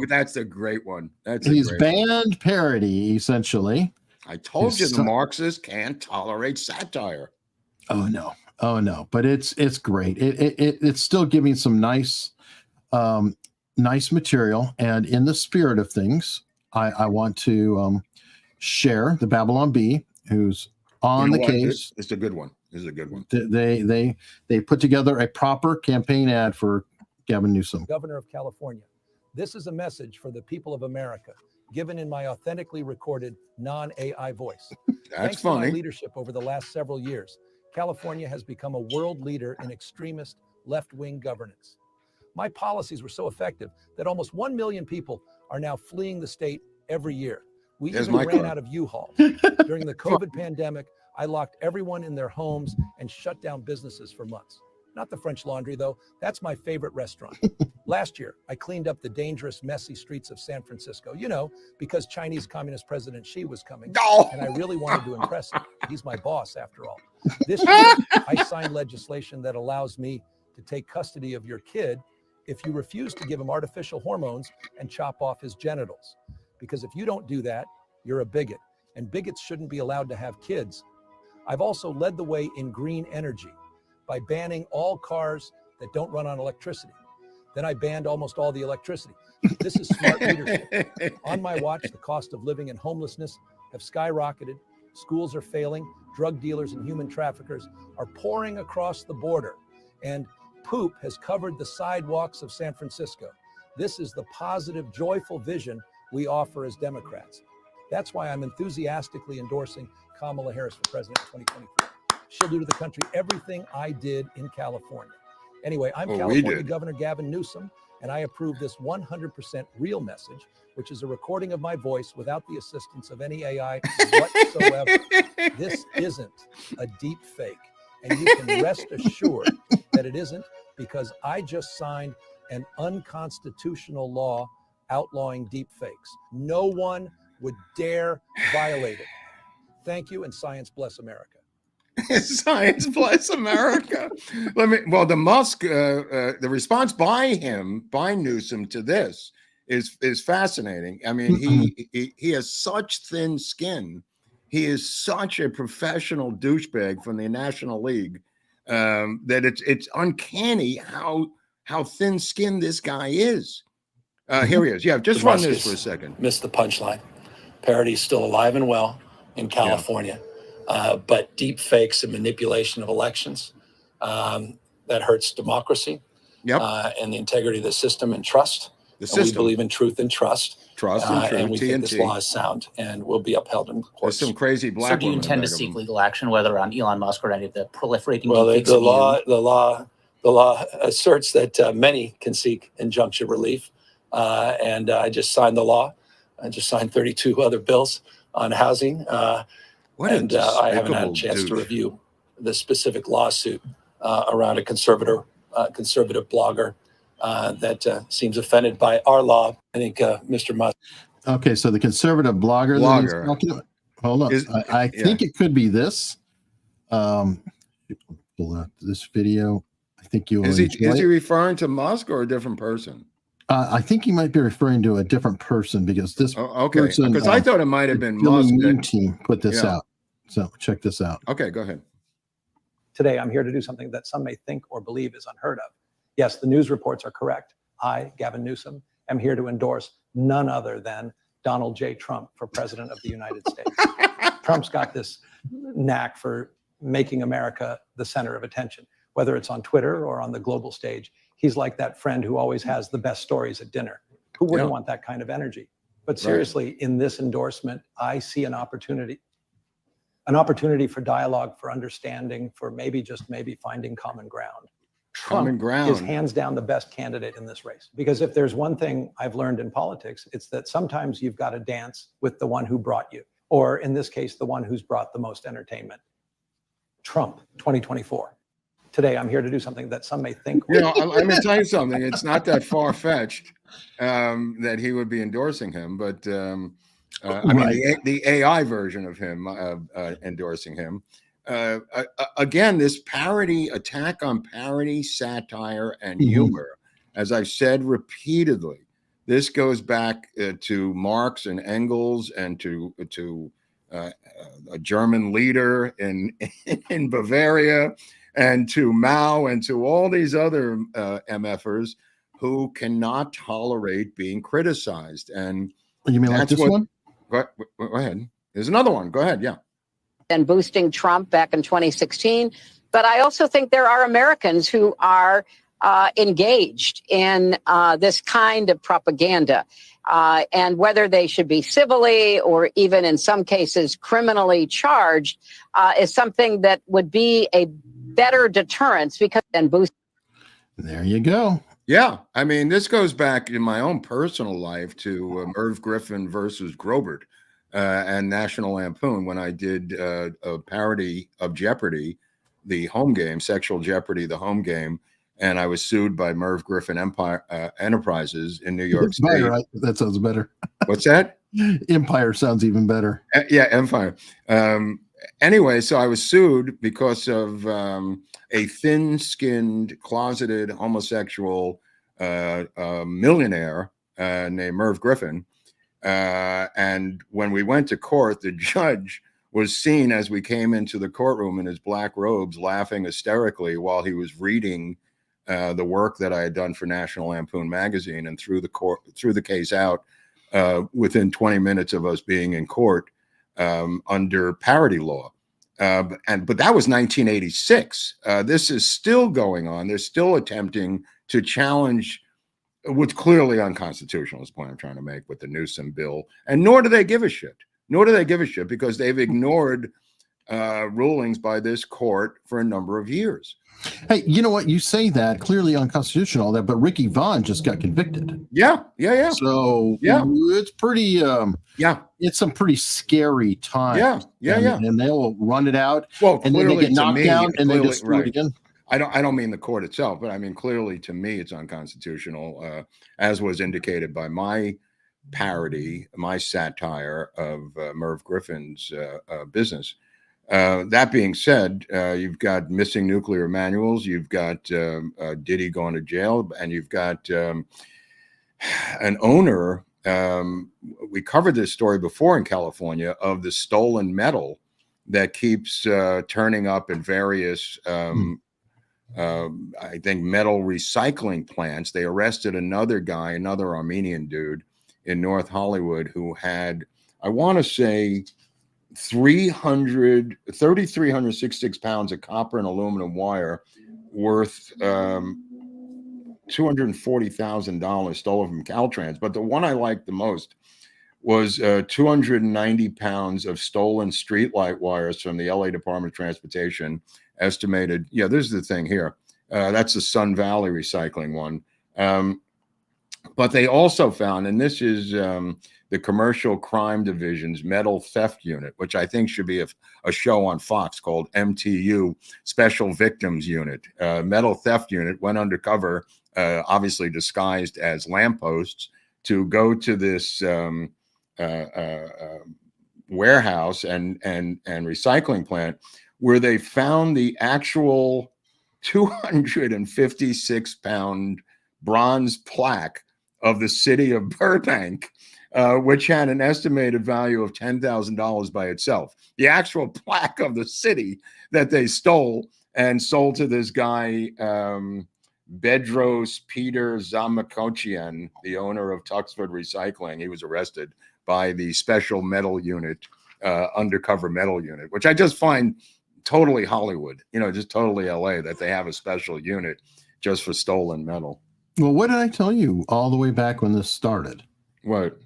[SPEAKER 4] That's a great one.
[SPEAKER 5] He's banned parody essentially.
[SPEAKER 4] I told you the Marxists can't tolerate satire.
[SPEAKER 5] Oh no! But it's great. It's still giving some nice material. And in the spirit of things, I want to share the Babylon Bee, who's on the case.
[SPEAKER 4] It's a good one. This is a good one.
[SPEAKER 5] They put together a proper campaign ad for Gavin Newsom,
[SPEAKER 10] Governor of California. This is a message for the people of America, given in my authentically recorded non-AI voice. Thanks to my leadership over the last several years, California has become a world leader in extremist left-wing governance. My policies were so effective that almost 1 million people are now fleeing the state every year. We even ran out of U-Hauls. During the COVID pandemic, I locked everyone in their homes and shut down businesses for months. Not the French Laundry, though. That's my favorite restaurant. Last year, I cleaned up the dangerous, messy streets of San Francisco, because Chinese Communist President Xi was coming. And I really wanted to impress him. He's my boss, after all. This year, I signed legislation that allows me to take custody of your kid if you refuse to give him artificial hormones and chop off his genitals. Because if you don't do that, you're a bigot. And bigots shouldn't be allowed to have kids. I've also led the way in green energy by banning all cars that don't run on electricity. Then I banned almost all the electricity. This is smart leadership. On my watch, the cost of living and homelessness have skyrocketed. Schools are failing. drug dealers and human traffickers are pouring across the border, and poop has covered the sidewalks of San Francisco. This is the positive, joyful vision we offer as Democrats. That's why I'm enthusiastically endorsing Kamala Harris for president in 2024. She'll do to the country everything I did in California. Anyway, I'm California Governor Gavin Newsom, and I approve this 100% real message, which is a recording of my voice without the assistance of any AI whatsoever. This isn't a deep fake, and you can rest assured that it isn't, because I just signed an unconstitutional law outlawing deep fakes. No one would dare violate it. Thank you, and science bless America.
[SPEAKER 4] Science bless America. The Musk, the response by Newsom to this is fascinating. I mean, he has such thin skin. He is such a professional douchebag from the National League that it's uncanny how thin-skinned this guy is. Here he is. Yeah, just run this for a second.
[SPEAKER 11] Missed the punchline. Parody is still alive and well in California. But deep fakes and manipulation of elections, that hurts democracy and the integrity of the system and trust. We believe in truth and trust. And we think this law is sound and will be upheld in court.
[SPEAKER 4] There's some crazy black women.
[SPEAKER 9] So do you intend to seek legal action, whether on Elon Musk or any of the proliferating
[SPEAKER 11] the law asserts that many can seek injunction relief. And I just signed the law. I just signed 32 other bills on housing. I haven't had a chance to review the specific lawsuit around a conservative blogger that seems offended by our law. I think Mr. Musk.
[SPEAKER 5] Okay, so the conservative blogger. That he's talking about, hold on. I think it could be this. Pull out this video. I think you will. Is
[SPEAKER 4] he referring to Musk or a different person?
[SPEAKER 5] I think he might be referring to a different person, because this person,
[SPEAKER 4] because I thought it might have been Musk.
[SPEAKER 5] Team put this out. So check this out.
[SPEAKER 4] Okay, go ahead.
[SPEAKER 10] Today, I'm here to do something that some may think or believe is unheard of. Yes, the news reports are correct. I, Gavin Newsom, am here to endorse none other than Donald J. Trump for president of the United States. Trump's got this knack for making America the center of attention, whether it's on Twitter or on the global stage. He's like that friend who always has the best stories at dinner. Who wouldn't want that kind of energy? But seriously, in this endorsement, I see an opportunity for dialogue, for understanding, for maybe finding common ground. Trump is hands down the best candidate in this race. Because if there's one thing I've learned in politics, it's that sometimes you've got to dance with the one who brought you, or in this case, the one who's brought the most entertainment. Trump, 2024. Today, I'm here to do something that some may think.
[SPEAKER 4] Let me tell you something. It's not that far-fetched that he would be endorsing him, but I mean, the AI version of him endorsing him. Again, this parody, attack on parody, satire, and humor, as I've said repeatedly, this goes back to Marx and Engels and to a German leader in Bavaria, and to Mao, and to all these other MFers who cannot tolerate being criticized. And
[SPEAKER 5] you mean like this one?
[SPEAKER 4] Go ahead. There's another one. Go ahead. Yeah.
[SPEAKER 12] And boosting Trump back in 2016. But I also think there are Americans who are engaged in this kind of propaganda. And whether they should be civilly or even in some cases criminally charged is something that would be a better deterrence, because then boost.
[SPEAKER 5] There you go.
[SPEAKER 4] Yeah. I mean, this goes back in my own personal life to Merv Griffin versus Groubert and National Lampoon, when I did a parody of Jeopardy, the home game, Sexual Jeopardy, the home game. And I was sued by Merv Griffin Enterprises in New York State.
[SPEAKER 5] Empire, right? That sounds better.
[SPEAKER 4] What's that?
[SPEAKER 5] Empire sounds even better.
[SPEAKER 4] Yeah, Empire. Anyway, so I was sued because of a thin-skinned, closeted homosexual millionaire named Merv Griffin. And when we went to court, the judge was seen as we came into the courtroom in his black robes, laughing hysterically while he was reading the work that I had done for National Lampoon magazine, and threw the case out within 20 minutes of us being in court under parody law. But that was 1986. This is still going on. They're still attempting to challenge what's clearly unconstitutional, is the point I'm trying to make with the Newsom bill. And nor do they give a shit. Nor do they give a shit, because they've ignored rulings by this court for a number of years.
[SPEAKER 5] Hey, you know what? You say that clearly unconstitutional, all that, but Ricky Vaughn just got convicted.
[SPEAKER 4] Yeah.
[SPEAKER 5] So it's pretty. It's some pretty scary time. And they'll run it out.
[SPEAKER 4] Well,
[SPEAKER 5] and then they get knocked down, and they just do it again.
[SPEAKER 4] I don't mean the court itself, but I mean clearly to me it's unconstitutional, as was indicated by my parody, my satire of Merv Griffin's business. That being said, you've got missing nuclear manuals, you've got Diddy going to jail, and you've got an owner. We covered this story before in California of the stolen metal that keeps turning up in various, I think, metal recycling plants. They arrested another guy, another Armenian dude in North Hollywood, who had, I want to say, 3,366 pounds of copper and aluminum wire worth $240,000 stolen from Caltrans. But the one I liked the most was 290 pounds of stolen streetlight wires from the LA Department of Transportation, estimated. Yeah, this is the thing here. That's the Sun Valley recycling one. But they also found, and this is the Commercial Crime Division's Metal Theft Unit, which I think should be a show on Fox called MTU, Special Victims Unit. Metal Theft Unit went undercover, obviously disguised as lampposts, to go to this warehouse and recycling plant, where they found the actual 256-pound bronze plaque of the city of Burbank, which had an estimated value of $10,000 by itself. The actual plaque of the city that they stole and sold to this guy, Bedros Peter Zamakochian, the owner of Tuxford Recycling. He was arrested by the Special Metal Unit, undercover metal unit, which I just find totally Hollywood, just totally LA, that they have a special unit just for stolen metal.
[SPEAKER 5] Well, what did I tell you all the way back when this started?
[SPEAKER 4] What?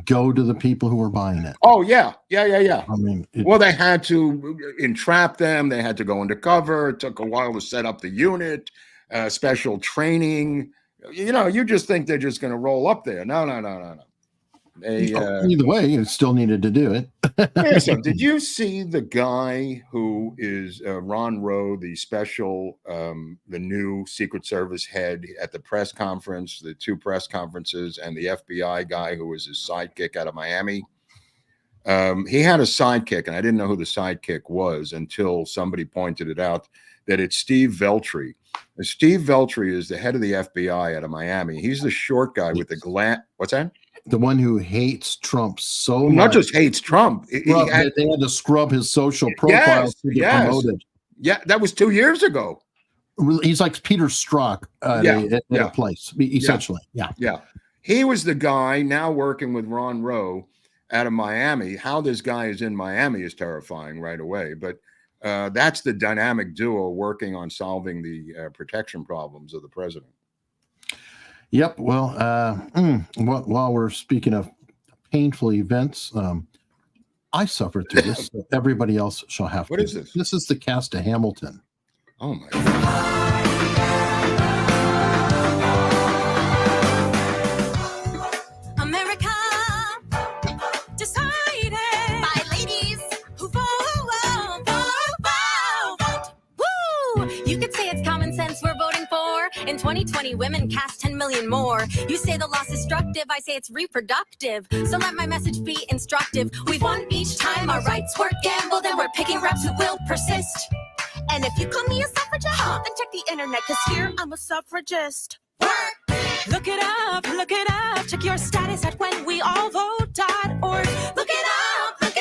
[SPEAKER 5] Go to the people who were buying it.
[SPEAKER 4] Oh, yeah. I
[SPEAKER 5] mean,
[SPEAKER 4] well, they had to entrap them. They had to go undercover. It took a while to set up the unit, special training. You just think they're just going to roll up there. No.
[SPEAKER 5] Either way, you still needed to do it.
[SPEAKER 4] So, did you see the guy who is Ron Rowe, the special, the new Secret Service head, at the press conference, the two press conferences, and the FBI guy who was his sidekick out of Miami? He had a sidekick, and I didn't know who the sidekick was until somebody pointed it out, that it's Steve Veltri. And Steve Veltri is the head of the FBI out of Miami. He's the short guy with the What's that?
[SPEAKER 5] The one who hates Trump so much.
[SPEAKER 4] Not just hates Trump.
[SPEAKER 5] They had to scrub his social profile to get promoted.
[SPEAKER 4] Yeah, that was 2 years ago.
[SPEAKER 5] He's like Peter Strzok at a place, essentially.
[SPEAKER 4] Yeah. He was the guy now working with Ron Rowe out of Miami. How this guy is in Miami is terrifying right away. But that's the dynamic duo working on solving the protection problems of the president.
[SPEAKER 5] Yep. Well, while we're speaking of painful events, I suffered through this. So everybody else shall have to.
[SPEAKER 4] What is this?
[SPEAKER 5] This is the cast of Hamilton.
[SPEAKER 4] Oh, my God.
[SPEAKER 13] In 2020, women cast 10 million more. You say the loss is destructive, I say it's reproductive. So let my message be instructive. We've won each time, our rights were gambled, and we're picking reps who will persist. And if you call me a suffragist, then check the internet, cause here I'm a suffragist. Look it up, check your status at whenweallvote.org. Look it up, check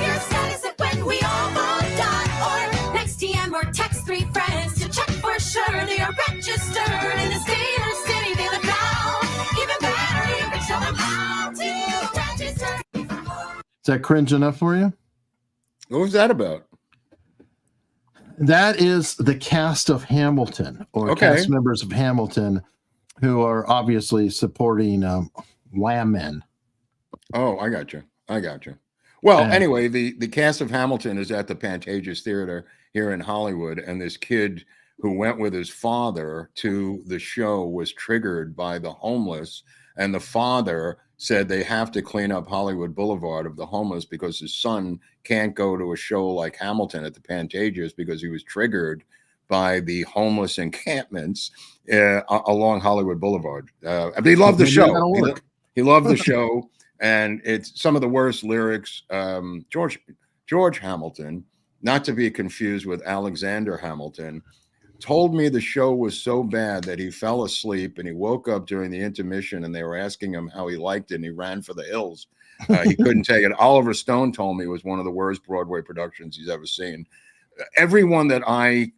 [SPEAKER 13] your status at whenweallvote.org. Next TM or text 3 friends to check for sure they are registered in the state or city they live now. Even better, you can show them how to register.
[SPEAKER 5] Is that cringe enough for you?
[SPEAKER 4] What was that about?
[SPEAKER 5] That is the cast of Hamilton, or cast members of Hamilton, who are obviously supporting Wham Men.
[SPEAKER 4] Oh, I got you. Well, anyway, the cast of Hamilton is at the Pantages Theater here in Hollywood, and this kid who went with his father to the show was triggered by the homeless, and the father said they have to clean up Hollywood Boulevard of the homeless because his son can't go to a show like Hamilton at the Pantages because he was triggered by the homeless encampments along Hollywood Boulevard. But he loved the show. He loved the show, and it's some of the worst lyrics. George Hamilton, not to be confused with Alexander Hamilton, told me the show was so bad that he fell asleep and he woke up during the intermission and they were asking him how he liked it and he ran for the hills. He couldn't take it. Oliver Stone told me it was one of the worst Broadway productions he's ever seen. Everyone that I've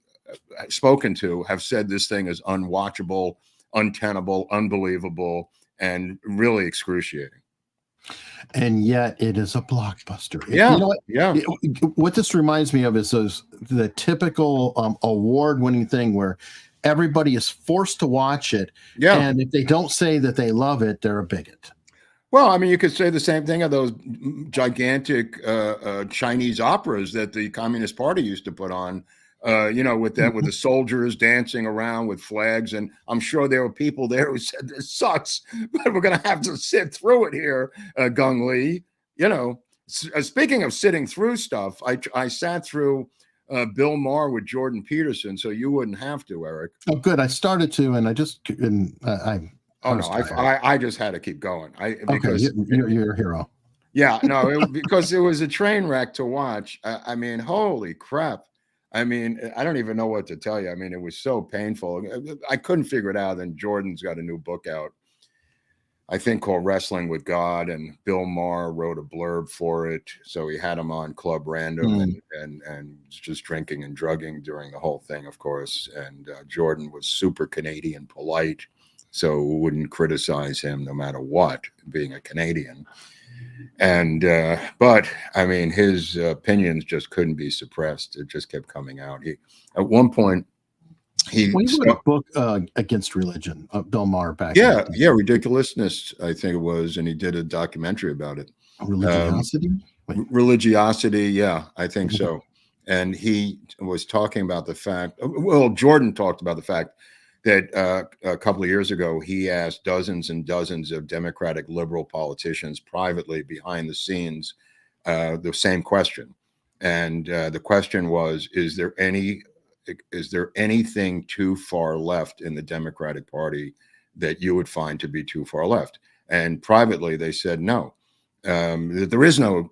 [SPEAKER 4] spoken to have said this thing is unwatchable, untenable, unbelievable, and really excruciating.
[SPEAKER 5] And yet it is a blockbuster.
[SPEAKER 4] Yeah.
[SPEAKER 5] You know what?
[SPEAKER 4] Yeah.
[SPEAKER 5] What this reminds me of is the typical award-winning thing where everybody is forced to watch it.
[SPEAKER 4] Yeah.
[SPEAKER 5] And if they don't say that they love it, they're a bigot.
[SPEAKER 4] Well, I mean, you could say the same thing of those gigantic Chinese operas that the Communist Party used to put on, with the soldiers dancing around with flags. And I'm sure there were people there who said, this sucks, but we're going to have to sit through it here, Gung Lee. Speaking of sitting through stuff, I sat through Bill Maher with Jordan Peterson, so you wouldn't have to, Eric.
[SPEAKER 5] Oh, good. I started to, and I just couldn't.
[SPEAKER 4] I just had to keep going. Because
[SPEAKER 5] you're a hero.
[SPEAKER 4] Yeah, no, because it was a train wreck to watch. I mean, holy crap. I mean, I don't even know what to tell you. I mean, it was so painful. I couldn't figure it out. And Jordan's got a new book out, I think, called Wrestling with God. And Bill Maher wrote a blurb for it. So he had him on Club Random and just drinking and drugging during the whole thing, of course. And Jordan was super Canadian polite, so wouldn't criticize him no matter what, being a Canadian. And but I mean, his opinions just couldn't be suppressed. It just kept coming out. At one point he
[SPEAKER 5] wrote a book against religion, Bill Maher, back
[SPEAKER 4] Ridiculousness, I think it was, and he did a documentary about it. Religiosity, yeah, I think so. And he was talking about the fact, Jordan talked about the fact that a couple of years ago, he asked dozens and dozens of Democratic liberal politicians privately behind the scenes the same question. And the question was, is there anything too far left in the Democratic Party that you would find to be too far left? And privately, they said no. There is no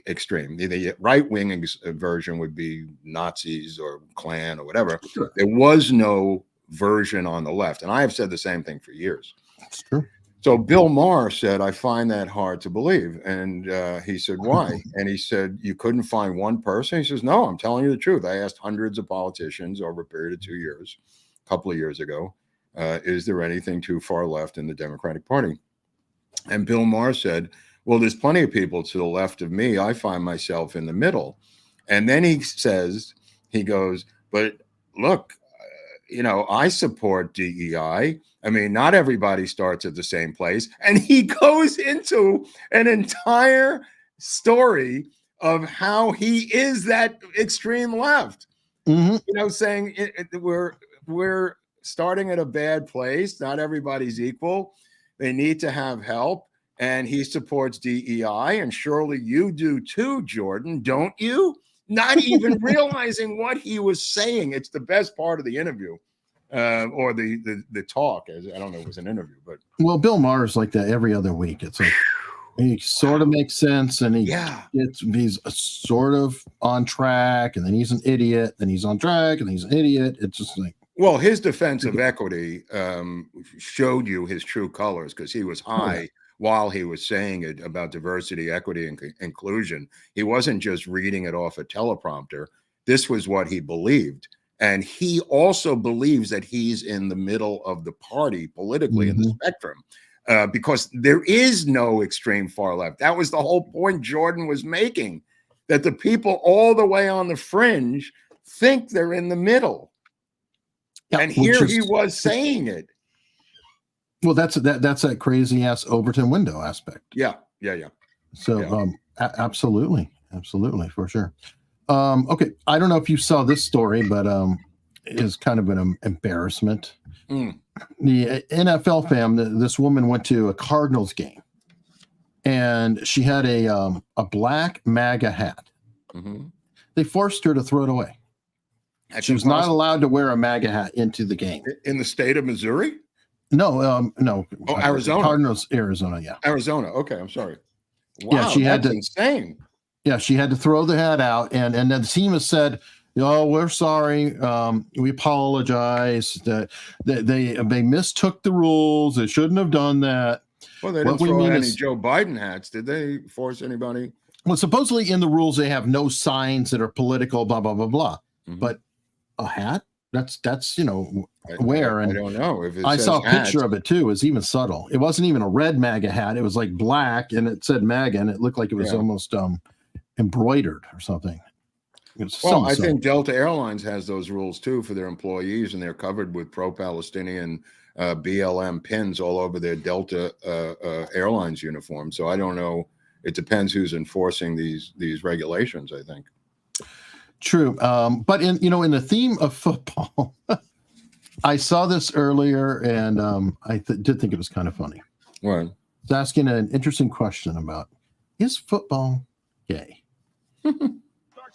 [SPEAKER 4] extreme. The right-wing version would be Nazis or Klan or whatever. Sure. There was no version on the left. And I have said the same thing for years.
[SPEAKER 5] That's true.
[SPEAKER 4] So Bill Maher said, I find that hard to believe. And he said, why? And he said, you couldn't find one person? He says, no, I'm telling you the truth. I asked hundreds of politicians over a period of 2 years, a couple of years ago, is there anything too far left in the Democratic Party? And Bill Maher said, well, there's plenty of people to the left of me. I find myself in the middle. And then he goes, but look, I support DEI. I mean, not everybody starts at the same place. And he goes into an entire story of how he is that extreme left, saying we're starting at a bad place. Not everybody's equal. They need to have help. And he supports DEI. And surely you do too, Jordan, don't you? Not even realizing what he was saying. It's the best part of the interview, or the talk. I don't know if it was an interview, but
[SPEAKER 5] Bill Maher is like that every other week. It's like he sort of makes sense, and he's sort of on track, and then he's an idiot, then he's on track, and he's an idiot. It's just like,
[SPEAKER 4] well, his defense of equity showed you his true colors, because he was high. While he was saying it about diversity, equity, and inclusion. He wasn't just reading it off a teleprompter. This was what he believed. And he also believes that he's in the middle of the party politically in the spectrum, because there is no extreme far left. That was the whole point Jordan was making, that the people all the way on the fringe think they're in the middle.
[SPEAKER 5] Yeah,
[SPEAKER 4] and here he was saying it.
[SPEAKER 5] Well, that's that crazy ass Overton window aspect.
[SPEAKER 4] Yeah.
[SPEAKER 5] So absolutely, for sure. Okay, I don't know if you saw this story, but it's kind of an embarrassment. The NFL fam, this woman went to a Cardinals game, and she had a black MAGA hat. They forced her to throw it away. She was not allowed to wear a MAGA hat into the game.
[SPEAKER 4] In the state of Missouri?
[SPEAKER 5] No.
[SPEAKER 4] Oh, Arizona.
[SPEAKER 5] Cardinals, Arizona, yeah.
[SPEAKER 4] Arizona. Okay, I'm sorry. Wow,
[SPEAKER 5] yeah, she had to.
[SPEAKER 4] Insane.
[SPEAKER 5] Yeah, she had to throw the hat out, and then the team has said, "Oh, we're sorry. We apologize. That they mistook the rules. They shouldn't have done that."
[SPEAKER 4] Well, they didn't throw any Joe Biden hats, did they? Force anybody?
[SPEAKER 5] Well, supposedly in the rules they have no signs that are political, blah blah blah blah. But a hat? That's where? And
[SPEAKER 4] I don't know if
[SPEAKER 5] I saw a picture of it too. It was even subtle. It wasn't even a red MAGA hat. It was like black, and it said MAGA, and it looked like it was almost embroidered or something.
[SPEAKER 4] Well, I think Delta Airlines has those rules too for their employees, and they're covered with pro-Palestinian BLM pins all over their Delta Airlines uniform. So I don't know. It depends who's enforcing these regulations, I think.
[SPEAKER 5] True. But in the theme of football, I saw this earlier, and I did think it was kind of funny.
[SPEAKER 4] Right.
[SPEAKER 5] It's asking an interesting question about, is football gay?
[SPEAKER 14] Starts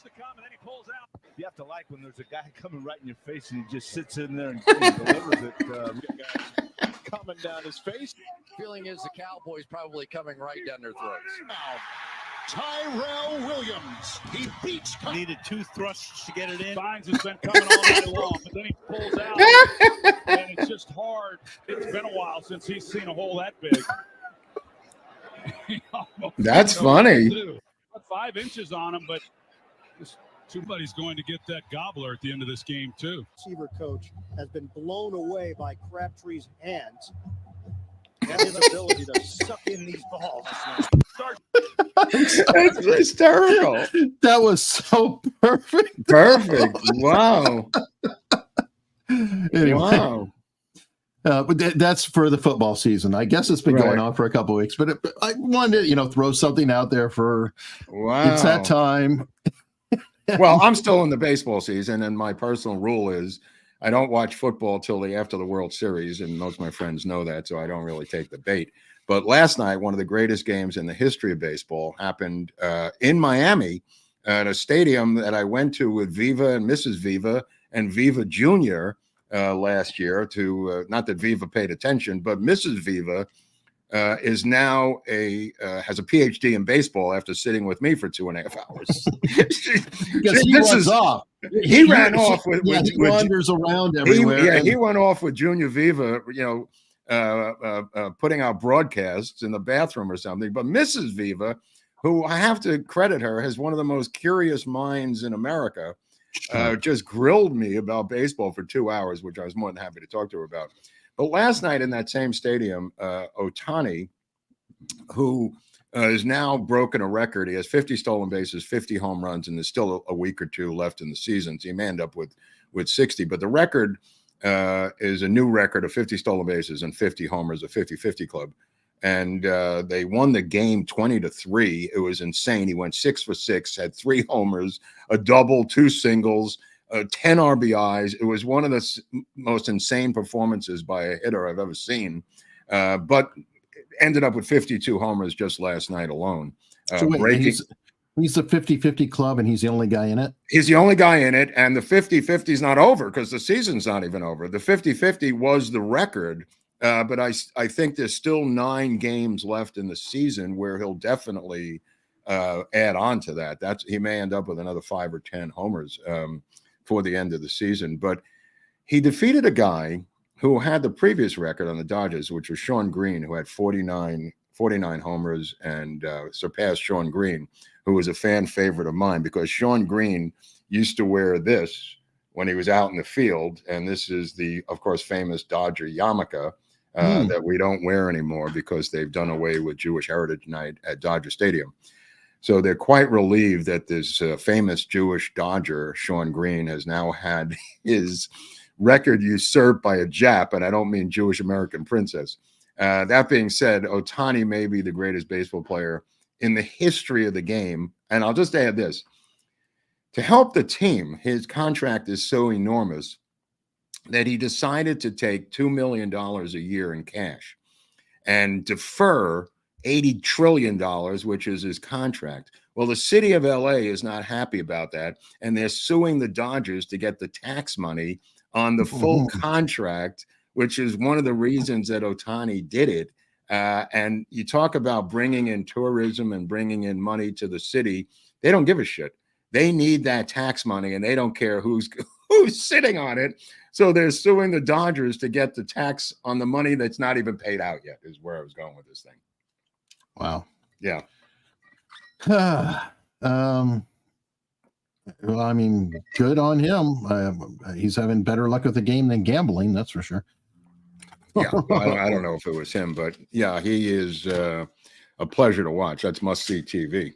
[SPEAKER 14] to come and then he pulls out. You have to like when there's a guy coming right in your face and he just sits in there and delivers it. Guys coming down his face.
[SPEAKER 15] Feeling is the Cowboys probably coming right down their throats.
[SPEAKER 14] Tyrell Williams. He beats. Needed 2 thrusts to get it in. Signs has been coming all night long, but then he pulls out, and it's just hard. It's been a while since he's seen a hole that big.
[SPEAKER 4] That's funny.
[SPEAKER 14] Put 5 inches on him, but somebody's going to get that gobbler at the end of this game too.
[SPEAKER 16] Receiver coach has been blown away by Crabtree's hands and his ability to suck in these balls.
[SPEAKER 4] That's hysterical.
[SPEAKER 5] That was so perfect.
[SPEAKER 4] Perfect. Wow.
[SPEAKER 5] Anyway.
[SPEAKER 4] Wow.
[SPEAKER 5] But that's for the football season. I guess it's been going on for a couple of weeks, but I wanted to, throw something out there for.
[SPEAKER 4] Wow.
[SPEAKER 5] It's that time.
[SPEAKER 4] Well, I'm still in the baseball season, and my personal rule is I don't watch football till after the World Series, and most of my friends know that, so I don't really take the bait. But last night, one of the greatest games in the history of baseball happened in Miami at a stadium that I went to with Viva and Mrs. Viva and Viva Jr. Last year. Not that Viva paid attention, but Mrs. Viva is now has a PhD in baseball after sitting with me for 2.5 hours. He ran off with
[SPEAKER 5] wanders around everywhere.
[SPEAKER 4] He went off with Junior Viva, putting out broadcasts in the bathroom or something. But Mrs. Viva, who I have to credit her, has one of the most curious minds in America, just grilled me about baseball for 2 hours, which I was more than happy to talk to her about. But last night in that same stadium, Ohtani, who has now broken a record, he has 50 stolen bases, 50 home runs, and there's still a week or 2 left in the season. So he may end up with 60. But the record is a new record of 50 stolen bases and 50 homers, a 50-50 club. And they won the game 20-3. It was insane. He went 6 for 6, had 3 homers, a double, 2 singles, 10 RBIs. It was one of the most insane performances by a hitter I've ever seen, but ended up with 52 homers just last night alone.
[SPEAKER 5] So wait, he's the 50-50 club, and he's the only guy in it?
[SPEAKER 4] He's the only guy in it, and the 50-50 is not over because the season's not even over. The 50-50 was the record, but I think there's still 9 games left in the season where he'll definitely add on to that. He may end up with another 5 or 10 homers for the end of the season. But he defeated a guy who had the previous record on the Dodgers, which was Sean Green, who had 49 homers and surpassed Sean Green, who was a fan favorite of mine because Sean Green used to wear this when he was out in the field. And this is the, of course, famous Dodger yarmulke that we don't wear anymore because they've done away with Jewish Heritage Night at Dodger Stadium. So they're quite relieved that this famous Jewish Dodger, Sean Green, has now had his record usurped by a Jap, and I don't mean Jewish American princess. That being said, Ohtani may be the greatest baseball player in the history of the game. And I'll just add this. To help the team, his contract is so enormous that he decided to take $2 million a year in cash and defer $80 trillion, which is his contract. Well, the city of LA is not happy about that, and they're suing the Dodgers to get the tax money on the full contract, which is one of the reasons that Ohtani did it. And you talk about bringing in tourism and bringing in money to the city. They don't give a shit. They need that tax money, and they don't care who's sitting on it. So they're suing the Dodgers to get the tax on the money that's not even paid out yet, is where I was going with this thing.
[SPEAKER 5] Wow.
[SPEAKER 4] Yeah.
[SPEAKER 5] Well, I mean, good on him. He's having better luck with the game than gambling, that's for sure.
[SPEAKER 4] Yeah, I don't know if it was him, but yeah, he is a pleasure to watch. That's must-see TV.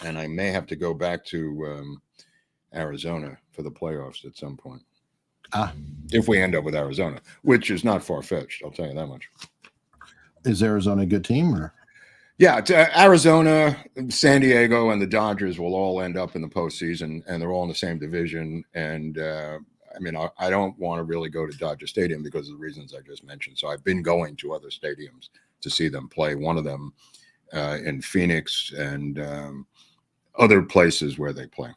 [SPEAKER 4] And I may have to go back to Arizona for the playoffs at some point. If we end up with Arizona, which is not far-fetched, I'll tell you that much.
[SPEAKER 5] Is Arizona a good team? Or?
[SPEAKER 4] Yeah, Arizona, San Diego, and the Dodgers will all end up in the postseason, and they're all in the same division. And I mean, I don't want to really go to Dodger Stadium because of the reasons I just mentioned. So I've been going to other stadiums to see them play. One of them in Phoenix and other places where they play.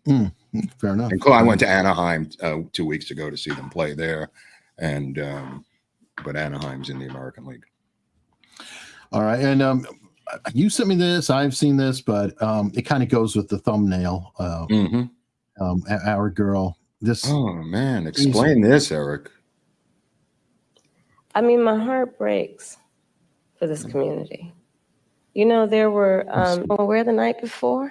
[SPEAKER 5] Fair enough.
[SPEAKER 4] And I went to Anaheim 2 weeks ago to see them play there, and but Anaheim's in the American League.
[SPEAKER 5] All right, and you sent me this. I've seen this, but it kind of goes with the thumbnail. Our girl. This.
[SPEAKER 4] Oh man, explain this, Eric.
[SPEAKER 2] I mean, my heart breaks for this community. You know, there were where the night before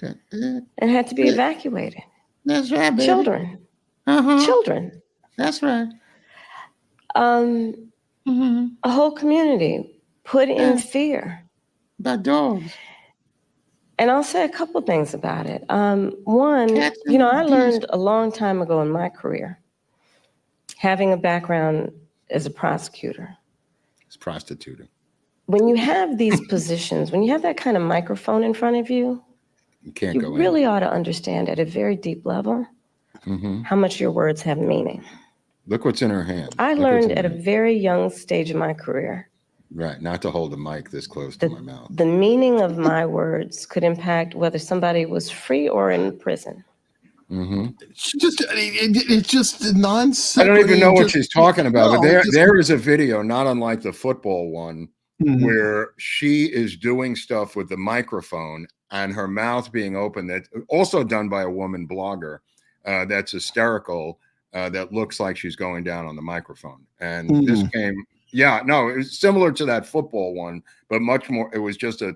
[SPEAKER 2] and had to be evacuated.
[SPEAKER 17] That's right, baby.
[SPEAKER 2] Children. Children.
[SPEAKER 17] That's right.
[SPEAKER 2] A whole community put in fear.
[SPEAKER 17] By dogs.
[SPEAKER 2] And I'll say a couple things about it. One, you know, I learned a long time ago in my career, having a background as a prosecutor.
[SPEAKER 4] It's prostituting.
[SPEAKER 2] When you have these positions, when you have that kind of microphone in front of you, you really ought to understand at a very deep level how much your words have meaning.
[SPEAKER 4] Look what's in her hand.
[SPEAKER 2] I learned at a very young stage of my career.
[SPEAKER 4] Right, not to hold a mic this close to my mouth.
[SPEAKER 2] The meaning of my words could impact whether somebody was free or in prison.
[SPEAKER 5] It's just nonsense.
[SPEAKER 4] I don't even know what she's talking about, but there is a video, not unlike the football one, where she is doing stuff with the microphone and her mouth being open. That also done by a woman blogger that's hysterical. That looks like she's going down on the microphone. And this came, it was similar to that football one, but much more. It was just a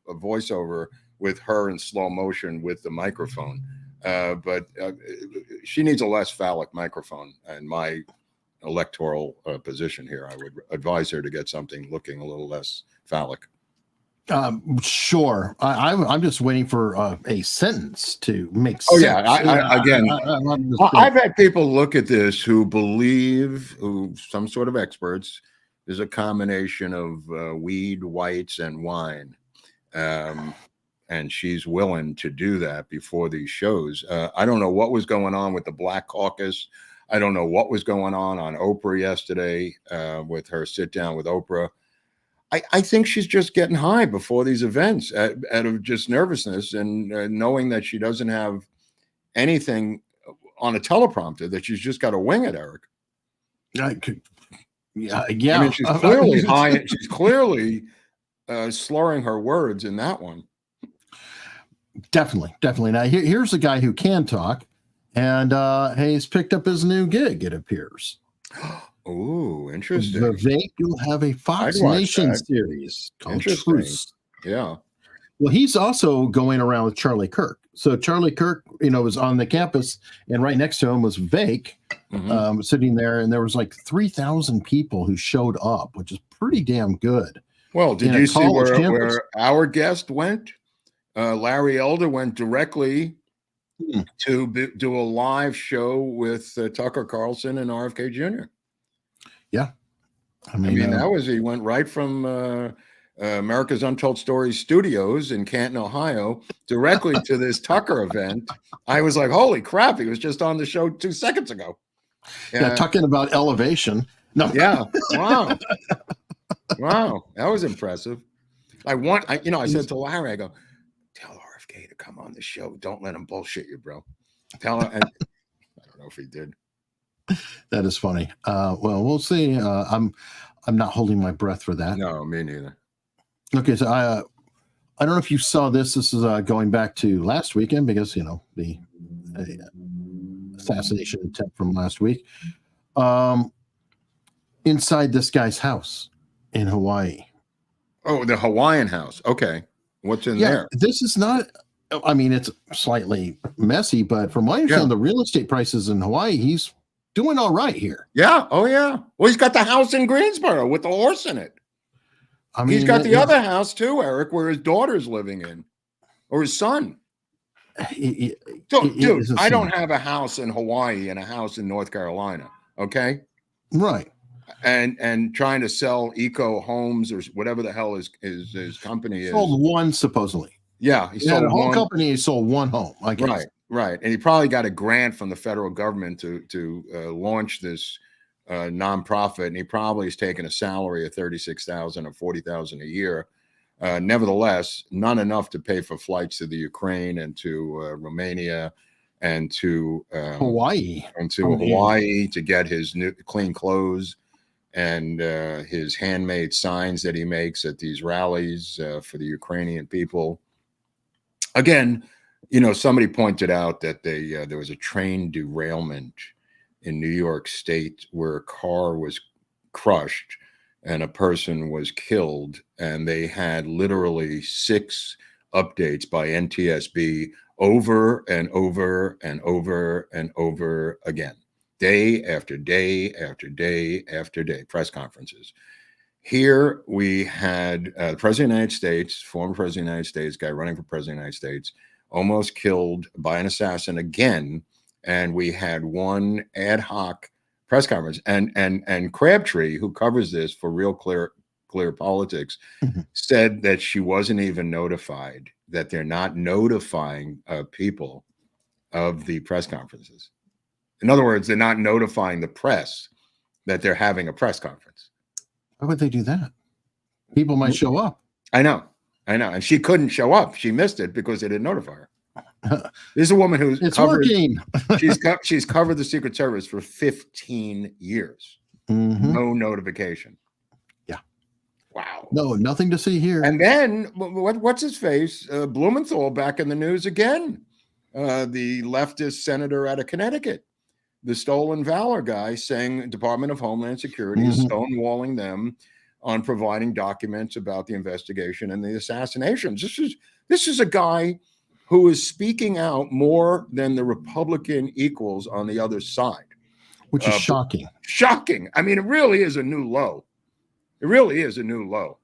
[SPEAKER 4] voiceover with her in slow motion with the microphone. But she needs a less phallic microphone. And my electoral position here, I would advise her to get something looking a little less phallic.
[SPEAKER 5] Sure. I'm just waiting for a sentence to make sense.
[SPEAKER 4] Oh yeah. I've had people look at this who believe, some sort of experts, there's a combination of weed, whites, and wine. And she's willing to do that before these shows. I don't know what was going on with the Black Caucus. I don't know what was going on Oprah yesterday with her sit down with Oprah. I think she's just getting high before these events out of just nervousness and knowing that she doesn't have anything on a teleprompter, that she's just got to wing it, Eric.
[SPEAKER 5] Yeah.
[SPEAKER 4] I mean, she's clearly high. She's clearly slurring her words in that one.
[SPEAKER 5] Definitely. Now, here's a guy who can talk, and he's picked up his new gig, it appears.
[SPEAKER 4] Oh, interesting.
[SPEAKER 5] Vivek will have a Fox Nation series called Truth.
[SPEAKER 4] Yeah.
[SPEAKER 5] Well, he's also going around with Charlie Kirk. So Charlie Kirk, was on the campus, and right next to him was Vivek sitting there, and there was like 3,000 people who showed up, which is pretty damn good.
[SPEAKER 4] Well, did you see where our guest went? Larry Elder went directly to do a live show with Tucker Carlson and RFK Jr.
[SPEAKER 5] Yeah.
[SPEAKER 4] I mean he went right from America's Untold Stories studios in Canton, Ohio, directly to this Tucker event. I was like, holy crap, he was just on the show 2 seconds ago.
[SPEAKER 5] Yeah, talking about elevation. No.
[SPEAKER 4] Yeah. Wow. Wow. That was impressive. I said to Larry, I go, tell RFK to come on the show. Don't let him bullshit you, bro. Tell him. And I don't know if he did.
[SPEAKER 5] That is funny. Well, we'll see. I'm not holding my breath for that.
[SPEAKER 4] No, me neither.
[SPEAKER 5] Okay, so I don't know if you saw this. This is going back to last weekend because the assassination attempt from last week. Inside this guy's house in Hawaii.
[SPEAKER 4] Oh, the Hawaiian house. Okay, what's in there?
[SPEAKER 5] This is not. I mean, it's slightly messy, but from my understanding, the real estate prices in Hawaii, he's doing all right here.
[SPEAKER 4] Yeah. Oh, yeah. Well, he's got the house in Greensboro with the horse in it. I mean, he's got the other house too, Eric, where his daughter's living in, or his son. Dude, I don't have a house in Hawaii and a house in North Carolina. Okay.
[SPEAKER 5] Right.
[SPEAKER 4] And trying to sell eco homes or whatever the hell his company is.
[SPEAKER 5] Sold one, supposedly.
[SPEAKER 4] Yeah.
[SPEAKER 5] He sold a whole company. He sold one home. I guess.
[SPEAKER 4] Right. And he probably got a grant from the federal government to launch this nonprofit, and he probably has taken a salary of $36,000 or $40,000 a year. Nevertheless, not enough to pay for flights to the Ukraine and to Romania and to
[SPEAKER 5] Hawaii
[SPEAKER 4] to get his new clean clothes and his handmade signs that he makes at these rallies for the Ukrainian people. Again, somebody pointed out that there was a train derailment in New York State where a car was crushed and a person was killed, and they had literally 6 updates by NTSB over and over and over and over again, day after day after day after day, press conferences. Here we had the President of the United States, former President of the United States, guy running for President of the United States, almost killed by an assassin again. And we had one ad hoc press conference, and Crabtree, who covers this for Real Clear Politics, said that she wasn't even notified, that they're not notifying people of the press conferences. In other words, they're not notifying the press that they're having a press conference.
[SPEAKER 5] Why would they do that? People might show up.
[SPEAKER 4] I know. And she couldn't show up. She missed it because they didn't notify her. This is a woman who's
[SPEAKER 5] working.
[SPEAKER 4] she's covered the Secret Service for 15 years. No notification.
[SPEAKER 5] Yeah.
[SPEAKER 4] Wow.
[SPEAKER 5] No, nothing to see here.
[SPEAKER 4] And then what's his face? Blumenthal back in the news again. The leftist senator out of Connecticut, the stolen valor guy, saying Department of Homeland Security is stonewalling them on providing documents about the investigation and the assassinations. This is a guy who is speaking out more than the Republican equals on the other side.
[SPEAKER 5] Which is shocking.
[SPEAKER 4] Shocking. I mean, it really is a new low. It really is a new low.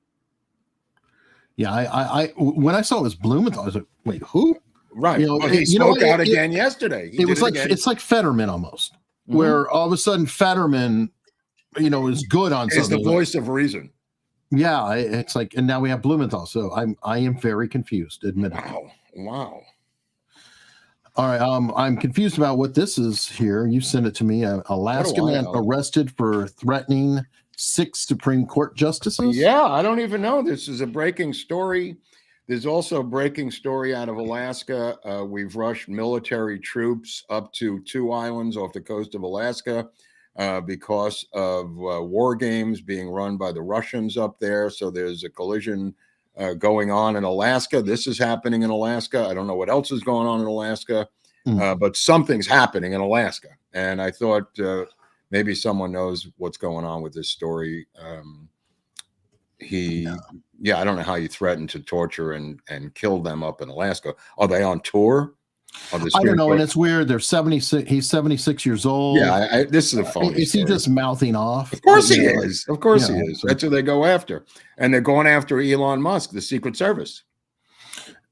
[SPEAKER 5] Yeah, I when I saw it was Blumenthal, I was like, wait, who?
[SPEAKER 4] Right. He spoke out again yesterday.
[SPEAKER 5] It's like Fetterman almost, where all of a sudden Fetterman, is good on something.
[SPEAKER 4] It's the voice of reason.
[SPEAKER 5] Yeah, it's like, and now we have Blumenthal. So I am very confused, admittedly.
[SPEAKER 4] Wow.
[SPEAKER 5] All right. I'm confused about what this is here. You sent it to me. Alaska man arrested for threatening 6 Supreme Court justices.
[SPEAKER 4] Yeah, I don't even know. This is a breaking story. There's also a breaking story out of Alaska. We've rushed military troops up to 2 islands off the coast of Alaska because of war games being run by the Russians up there. So there's a collision going on in Alaska. This is happening in Alaska. I don't know what else is going on in Alaska, but something's happening in Alaska. And I thought maybe someone knows what's going on with this story. I don't know how you threaten to torture and kill them up in Alaska. Are they on tour?
[SPEAKER 5] I don't know, and it's weird. They're 76. He's 76 years old.
[SPEAKER 4] Yeah, this is a phony
[SPEAKER 5] Is he
[SPEAKER 4] story.
[SPEAKER 5] just mouthing off?
[SPEAKER 4] Of course he is. Of course he is. That's who they go after. And they're going after Elon Musk, the Secret Service.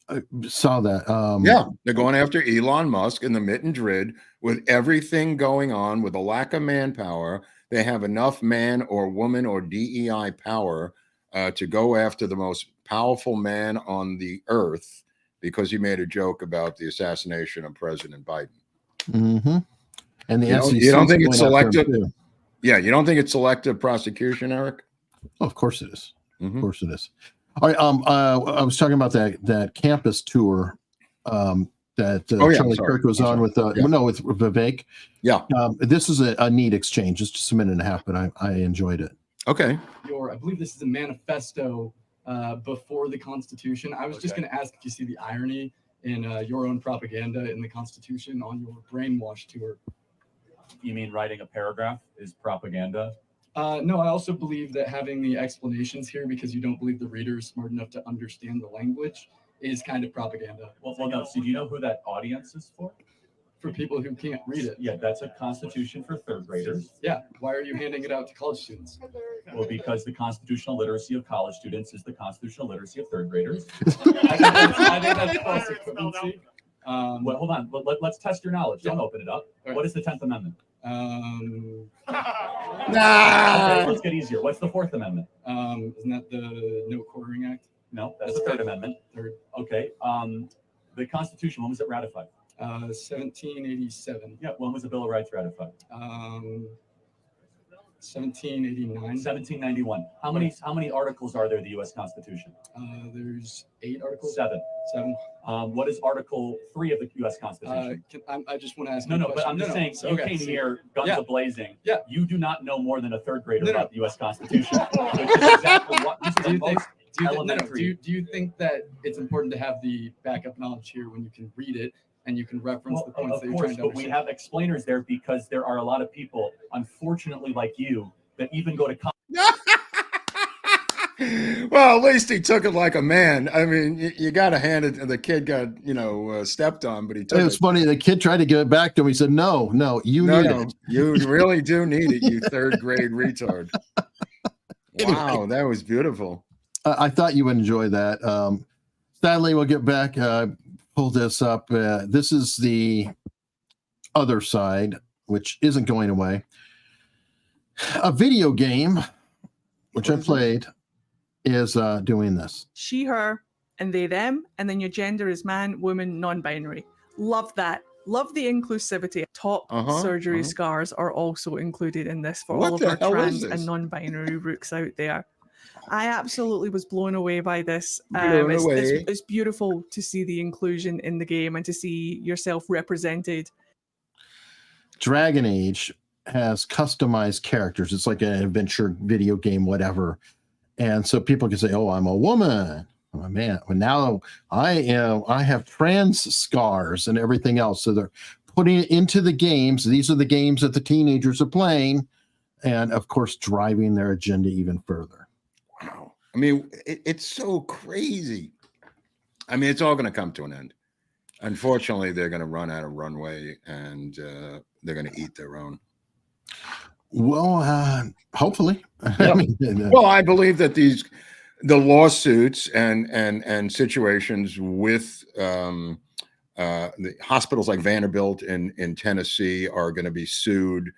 [SPEAKER 5] I saw that.
[SPEAKER 4] Yeah, they're going after Elon Musk and the Mitt and Drid with everything going on with a lack of manpower. They have enough man or woman or DEI power to go after the most powerful man on the earth because he made a joke about the assassination of President Biden.
[SPEAKER 5] Mm-hmm. And the SEC
[SPEAKER 4] you don't think it's selective? Yeah, you don't think it's selective prosecution, Eric?
[SPEAKER 5] Oh, of course it is. Of course it is. All right. I was talking about that campus tour that Charlie Kirk was on with with Vivek.
[SPEAKER 4] Yeah.
[SPEAKER 5] This is a neat exchange. It's just a minute and a half, but I enjoyed it.
[SPEAKER 4] Okay.
[SPEAKER 18] I believe this is a manifesto before the Constitution. I was just going to ask if you see the irony in your own propaganda in the Constitution on your brainwash tour.
[SPEAKER 19] You mean writing a paragraph is propaganda?
[SPEAKER 18] No, I also believe that having the explanations here because you don't believe the reader is smart enough to understand the language is kind of propaganda.
[SPEAKER 19] Well, no. So do you know who that audience is for?
[SPEAKER 18] For people who can't read it.
[SPEAKER 19] Yeah, that's a constitution for third graders.
[SPEAKER 18] Yeah. Why are you handing it out to college students?
[SPEAKER 19] Well, because the constitutional literacy of college students is the constitutional literacy of third graders.
[SPEAKER 18] I think that's false equivalency.
[SPEAKER 19] Well, hold on. Let's test your knowledge. Don't open it up. Right. What is the 10th Amendment? Okay, let's get easier. What's the 4th Amendment?
[SPEAKER 18] Isn't that the No Quartering Act?
[SPEAKER 19] No, that's the 3rd Amendment.
[SPEAKER 18] Third.
[SPEAKER 19] Okay. The Constitution, when was it ratified?
[SPEAKER 18] 1787.
[SPEAKER 19] Yeah. When was the Bill of Rights ratified?
[SPEAKER 18] 1789.
[SPEAKER 19] 1791. How many articles are there in the U.S. Constitution?
[SPEAKER 18] There's 8 articles.
[SPEAKER 19] 7. What is Article 3 of the U.S. Constitution?
[SPEAKER 18] I just want to ask.
[SPEAKER 19] No, but I'm just saying, you came here guns a-blazing. Yeah. You do not know more than a third grader about the U.S. Constitution. Which is exactly what this is the most elementary.
[SPEAKER 18] Do you think that it's important to have the backup knowledge here when you can read it and you can reference the points that you're trying to understand?
[SPEAKER 19] But we have explainers there because there are a lot of people, unfortunately like you, that even go to college.
[SPEAKER 4] Well, at least he took it like a man. I mean, you got to hand it. The kid got, stepped on, but he took it.
[SPEAKER 5] It's funny. The kid tried to give it back to him. He said, no, you need it.
[SPEAKER 4] You really do need it, you third grade retard. Wow, that was beautiful.
[SPEAKER 5] I thought you would enjoy that. Stanley, we'll get back. Pull this up. This is the other side, which isn't going away. A video game, which I played, is doing this.
[SPEAKER 20] She, her, and they, them, and then your gender is man, woman, non-binary. Love that. Love the inclusivity. Top surgery scars are also included in this for all of our trans and non-binary rooks out there. I absolutely was blown away by this. It's beautiful to see the inclusion in the game and to see yourself represented.
[SPEAKER 5] Dragon Age has customized characters. It's like an adventure video game, whatever. And so people can say, oh, I'm a woman, I'm a man. Well, now I have trans scars and everything else. So they're putting it into the games. These are the games that the teenagers are playing. And of course, driving their agenda even further.
[SPEAKER 4] Wow. I mean, it's so crazy. I mean, it's all going to come to an end. Unfortunately, they're going to run out of runway and they're going to eat their own.
[SPEAKER 5] Well, hopefully.
[SPEAKER 4] Yeah. Well, I believe that the lawsuits and situations with the hospitals like Vanderbilt in Tennessee are going to be sued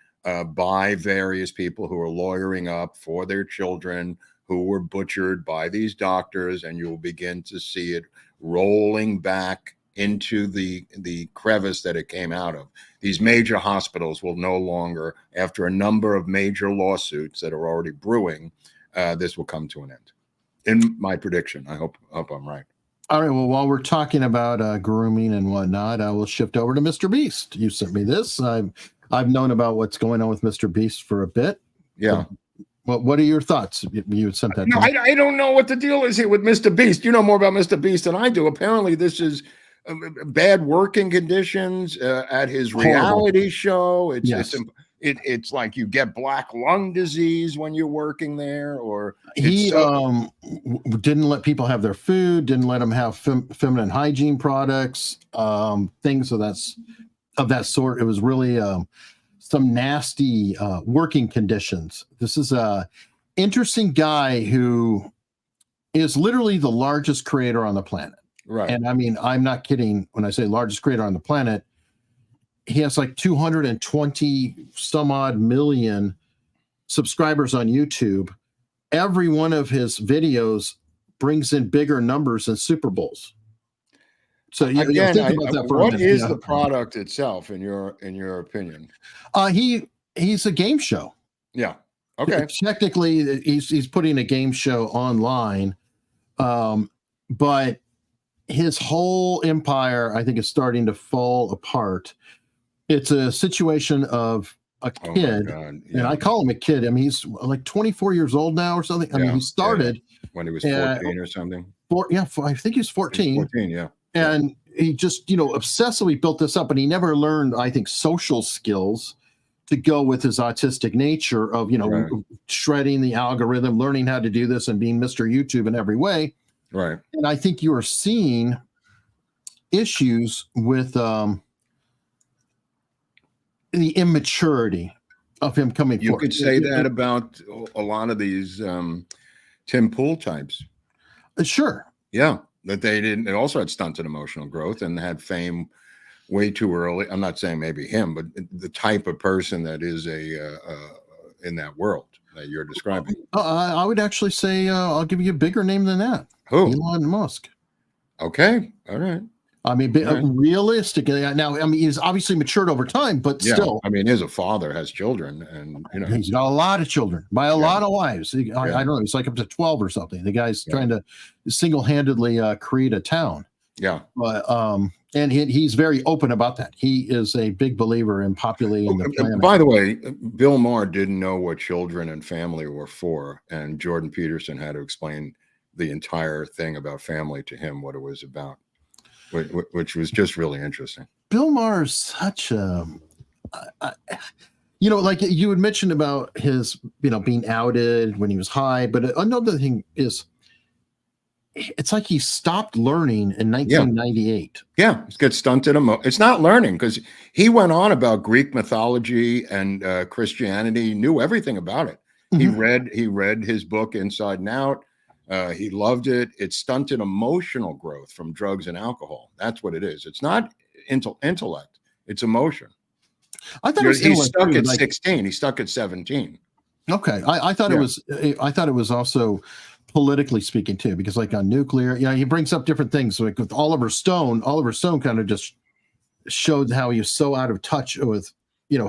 [SPEAKER 4] by various people who are lawyering up for their children who were butchered by these doctors, and you will begin to see it rolling back into the crevice that it came out of. These major hospitals will no longer, after a number of major lawsuits that are already brewing, this will come to an end. In my prediction, I hope I'm right.
[SPEAKER 5] All right. Well, while we're talking about grooming and whatnot, I will shift over to Mr. Beast. You sent me this. I've known about what's going on with Mr. Beast for a bit.
[SPEAKER 4] Yeah.
[SPEAKER 5] What are your thoughts? You sent that.
[SPEAKER 4] No, I don't know what the deal is here with Mr. Beast. You know more about Mr. Beast than I do. Apparently, this is bad working conditions at his reality show. It's it's like you get black lung disease when you're working there, or
[SPEAKER 5] he didn't let people have their food, didn't let them have feminine hygiene products, things of that sort. It was really some nasty working conditions. This is a interesting guy who is literally the largest creator on the planet.
[SPEAKER 4] Right.
[SPEAKER 5] And I mean, I'm not kidding when I say largest creator on the planet. He has like 220 some odd million subscribers on YouTube. Every one of his videos brings in bigger numbers than Super Bowls. So you think about that for a minute.
[SPEAKER 4] What is the product itself, in your opinion?
[SPEAKER 5] He's a game show.
[SPEAKER 4] Yeah. Okay.
[SPEAKER 5] Technically, he's putting a game show online, but his whole empire, I think, is starting to fall apart. It's a situation of a kid, and I call him a kid. I mean, he's like 24 years old now or something. I mean, he started
[SPEAKER 4] when he was 14 or something.
[SPEAKER 5] I think he was 14.
[SPEAKER 4] 14, yeah.
[SPEAKER 5] And he just, obsessively built this up, and he never learned, I think, social skills to go with his autistic nature of, shredding the algorithm, learning how to do this, and being Mr. YouTube in every way.
[SPEAKER 4] Right.
[SPEAKER 5] And I think you are seeing issues with the immaturity of him coming forward.
[SPEAKER 4] You could say that about a lot of these Tim Pool types.
[SPEAKER 5] Sure.
[SPEAKER 4] Yeah. That they also had stunted emotional growth and had fame way too early. I'm not saying maybe him, but the type of person that is in that world that you're describing.
[SPEAKER 5] I would actually say I'll give you a bigger name than that.
[SPEAKER 4] Who?
[SPEAKER 5] Elon Musk.
[SPEAKER 4] Okay. All right.
[SPEAKER 5] I mean, realistically, now, I mean, he's obviously matured over time, but still.
[SPEAKER 4] I mean, he's a father, has children, and,
[SPEAKER 5] he's got a lot of children by a lot of wives. I don't know. He's like up to 12 or something. The guy's trying to single-handedly create a town.
[SPEAKER 4] Yeah.
[SPEAKER 5] But, and he's very open about that. He is a big believer in populating the planet.
[SPEAKER 4] By the way, Bill Maher didn't know what children and family were for, and Jordan Peterson had to explain the entire thing about family to him, what it was about. Which was just really interesting.
[SPEAKER 5] Bill Maher is such a, like you had mentioned about his, being outed when he was high. But another thing is, it's like he stopped learning in 1998.
[SPEAKER 4] Yeah, it's got stunted. It's not learning, because he went on about Greek mythology and Christianity, knew everything about it. Mm-hmm. He read his book inside and out. He loved it. It stunted emotional growth from drugs and alcohol. That's what it is. It's not intellect. It's emotion.
[SPEAKER 5] I thought
[SPEAKER 4] he's stuck at 16. He's stuck at 17.
[SPEAKER 5] Okay, I thought it was. I thought it was also politically speaking too, because like on nuclear, he brings up different things. Like with Oliver Stone kind of just showed how he was so out of touch with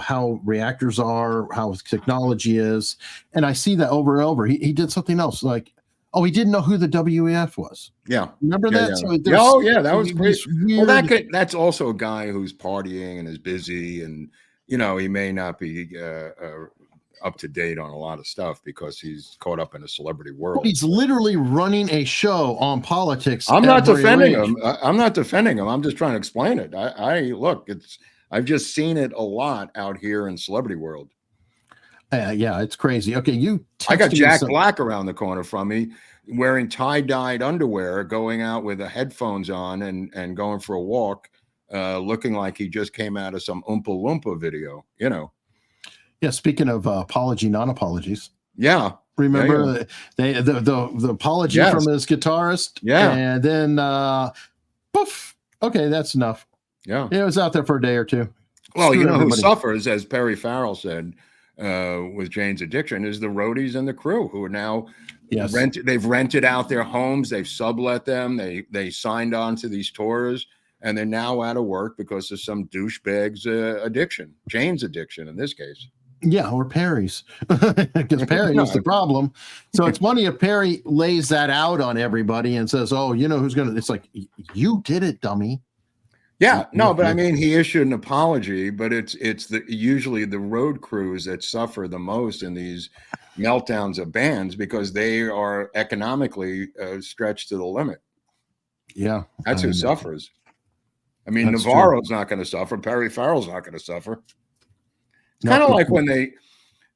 [SPEAKER 5] how reactors are, how technology is, and I see that over and over. He did something else like. Oh, he didn't know who the WEF was.
[SPEAKER 4] Yeah.
[SPEAKER 5] Remember that?
[SPEAKER 4] So that was great. Well, that's also a guy who's partying and is busy, and he may not be up to date on a lot of stuff because he's caught up in a celebrity world.
[SPEAKER 5] He's literally running a show on politics.
[SPEAKER 4] I'm not defending him. I'm not defending him. I'm just trying to explain it. I've just seen it a lot out here in celebrity world.
[SPEAKER 5] Yeah, it's crazy. Okay,
[SPEAKER 4] I got Jack Black around the corner from me wearing tie-dyed underwear, going out with the headphones on and going for a walk, looking like he just came out of some Oompa Loompa video,
[SPEAKER 5] Yeah, speaking of apology, non-apologies.
[SPEAKER 4] Yeah.
[SPEAKER 5] Remember the apology from his guitarist?
[SPEAKER 4] Yeah.
[SPEAKER 5] And then poof. Okay, that's enough.
[SPEAKER 4] Yeah.
[SPEAKER 5] It was out there for a day or two.
[SPEAKER 4] Well, who suffers, as Perry Farrell said, with Jane's Addiction, is the roadies and the crew who are now they've rented out their homes, they've sublet them, they signed on to these tours, and they're now out of work because of some douchebag's addiction, Jane's addiction in this case.
[SPEAKER 5] Yeah, or Perry's, because Perry is the problem. So it's funny if Perry lays that out on everybody and says, "Oh, who's gonna?" It's like, you did it, dummy.
[SPEAKER 4] Yeah, no, but I mean, he issued an apology, but it's usually the road crews that suffer the most in these meltdowns of bands because they are economically stretched to the limit.
[SPEAKER 5] Yeah,
[SPEAKER 4] that's who suffers. I mean, Navarro's not going to suffer. Perry Farrell's not going to suffer. Kind of like when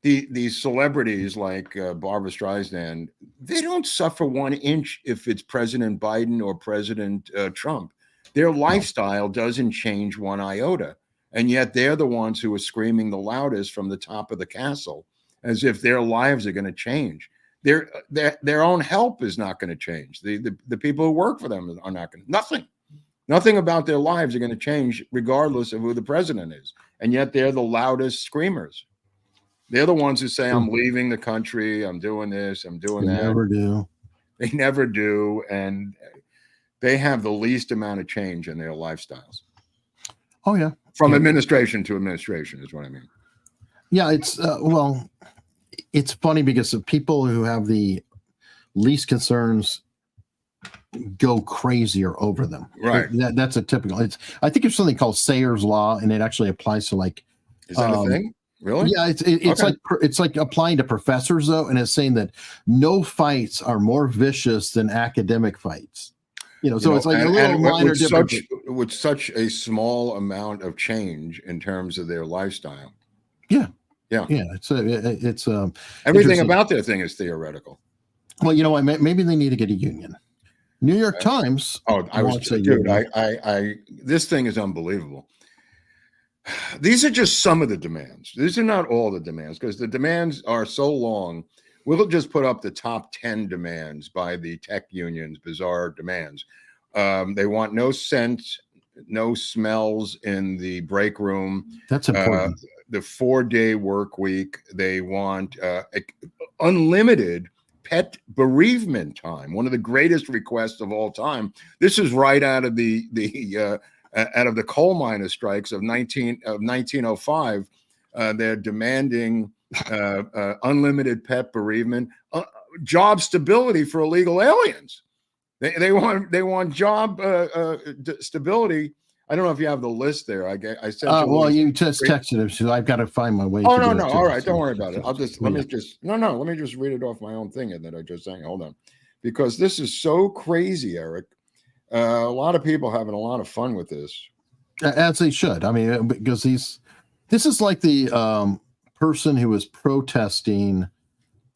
[SPEAKER 4] these celebrities like Barbara Streisand, they don't suffer 1 inch if it's President Biden or President Trump. Their lifestyle doesn't change 1 iota. And yet they're the ones who are screaming the loudest from the top of the castle, as if their lives are going to change. Their own help is not going to change. The people who work for them are not going to. Nothing about their lives are going to change regardless of who the president is. And yet they're the loudest screamers. They're the ones who say, I'm leaving the country, I'm doing this, I'm doing that.
[SPEAKER 5] They never do.
[SPEAKER 4] They never do. And they have the least amount of change in their lifestyles.
[SPEAKER 5] Oh, yeah.
[SPEAKER 4] From administration to administration is what I mean.
[SPEAKER 5] Yeah, it's well, it's funny because the people who have the least concerns go crazier over them.
[SPEAKER 4] Right.
[SPEAKER 5] That's a typical. I think it's something called Sayer's Law, and it actually applies to like.
[SPEAKER 4] Is that a thing? Really?
[SPEAKER 5] Yeah, it's like applying to professors though, and it's saying that no fights are more vicious than academic fights. It's like a little minor difference.
[SPEAKER 4] With such a small amount of change in terms of their lifestyle.
[SPEAKER 5] Yeah. It's
[SPEAKER 4] everything about their thing is theoretical.
[SPEAKER 5] Well, you know what? Maybe they need to get a union. New York Times.
[SPEAKER 4] Oh, this thing is unbelievable. These are just some of the demands. These are not all the demands because the demands are so long. We'll just put up the top 10 demands by the tech unions, bizarre demands. They want no scent, no smells in the break room.
[SPEAKER 5] That's important.
[SPEAKER 4] The 4-day work week. They want unlimited pet bereavement time. One of the greatest requests of all time. This is right out of the coal miner strikes of 1905. They're demanding unlimited pet bereavement, job stability for illegal aliens. They want job stability. I don't know if you have the list there. I sent you.
[SPEAKER 5] Well, you just texted it, so I've got to find my way.
[SPEAKER 4] Oh no! All right, don't worry about it. Let me just read it off my own thing that I just sang. Hold on, because this is so crazy, Eric. A lot of people having a lot of fun with this,
[SPEAKER 5] as they should. I mean, because this is like the person who was protesting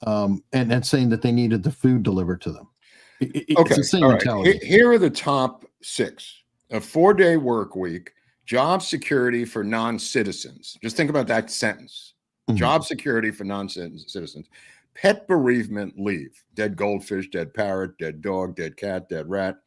[SPEAKER 5] and saying that they needed the food delivered to them. It's the same mentality.
[SPEAKER 4] Here are the top 6. A 4-day work week, job security for non-citizens. Just think about that sentence. Mm-hmm. Job security for non-citizens. Pet bereavement leave. Dead goldfish, dead parrot, dead dog, dead cat, dead rat.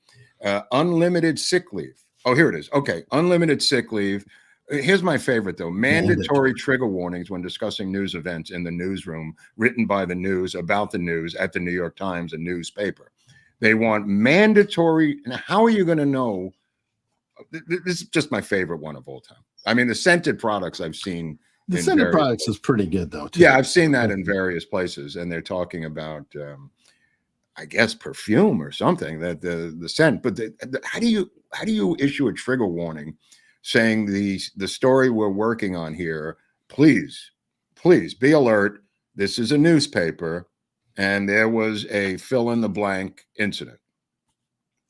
[SPEAKER 4] Unlimited sick leave. Oh, here it is. Okay, unlimited sick leave. Here's my favorite, though. Mandatory trigger warnings when discussing news events in the newsroom, written by the news, about the news, at the New York Times, a newspaper. They want mandatory. And how are you going to know? This is just my favorite one of all time. I mean, the scented products I've seen.
[SPEAKER 5] The scented products is pretty good, though, too.
[SPEAKER 4] Yeah, I've seen that in various places. And they're talking about, I guess, perfume or something, that the scent. But how do you issue a trigger warning saying the story we're working on here, please be alert. This is a newspaper, and there was a fill in the blank incident.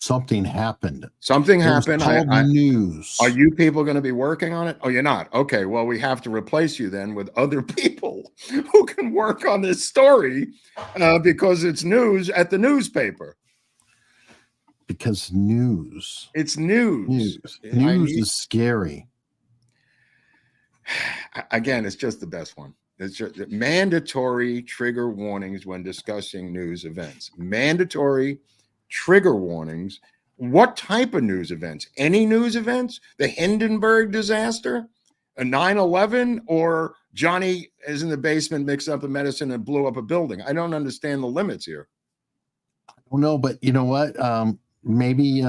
[SPEAKER 5] Something happened.
[SPEAKER 4] Something happened.
[SPEAKER 5] News.
[SPEAKER 4] Are you people going to be working on it? Oh, you're not. Okay. Well, we have to replace you then with other people who can work on this story because it's news at the newspaper.
[SPEAKER 5] Because news.
[SPEAKER 4] It's news.
[SPEAKER 5] News is scary.
[SPEAKER 4] Again, it's just the best one. It's just mandatory trigger warnings when discussing news events. Mandatory trigger warnings. What type of news events? Any news events? The Hindenburg disaster? A 9/11? Or Johnny is in the basement, mixed up a medicine and blew up a building? I don't understand the limits here.
[SPEAKER 5] I don't know, but you know what? Maybe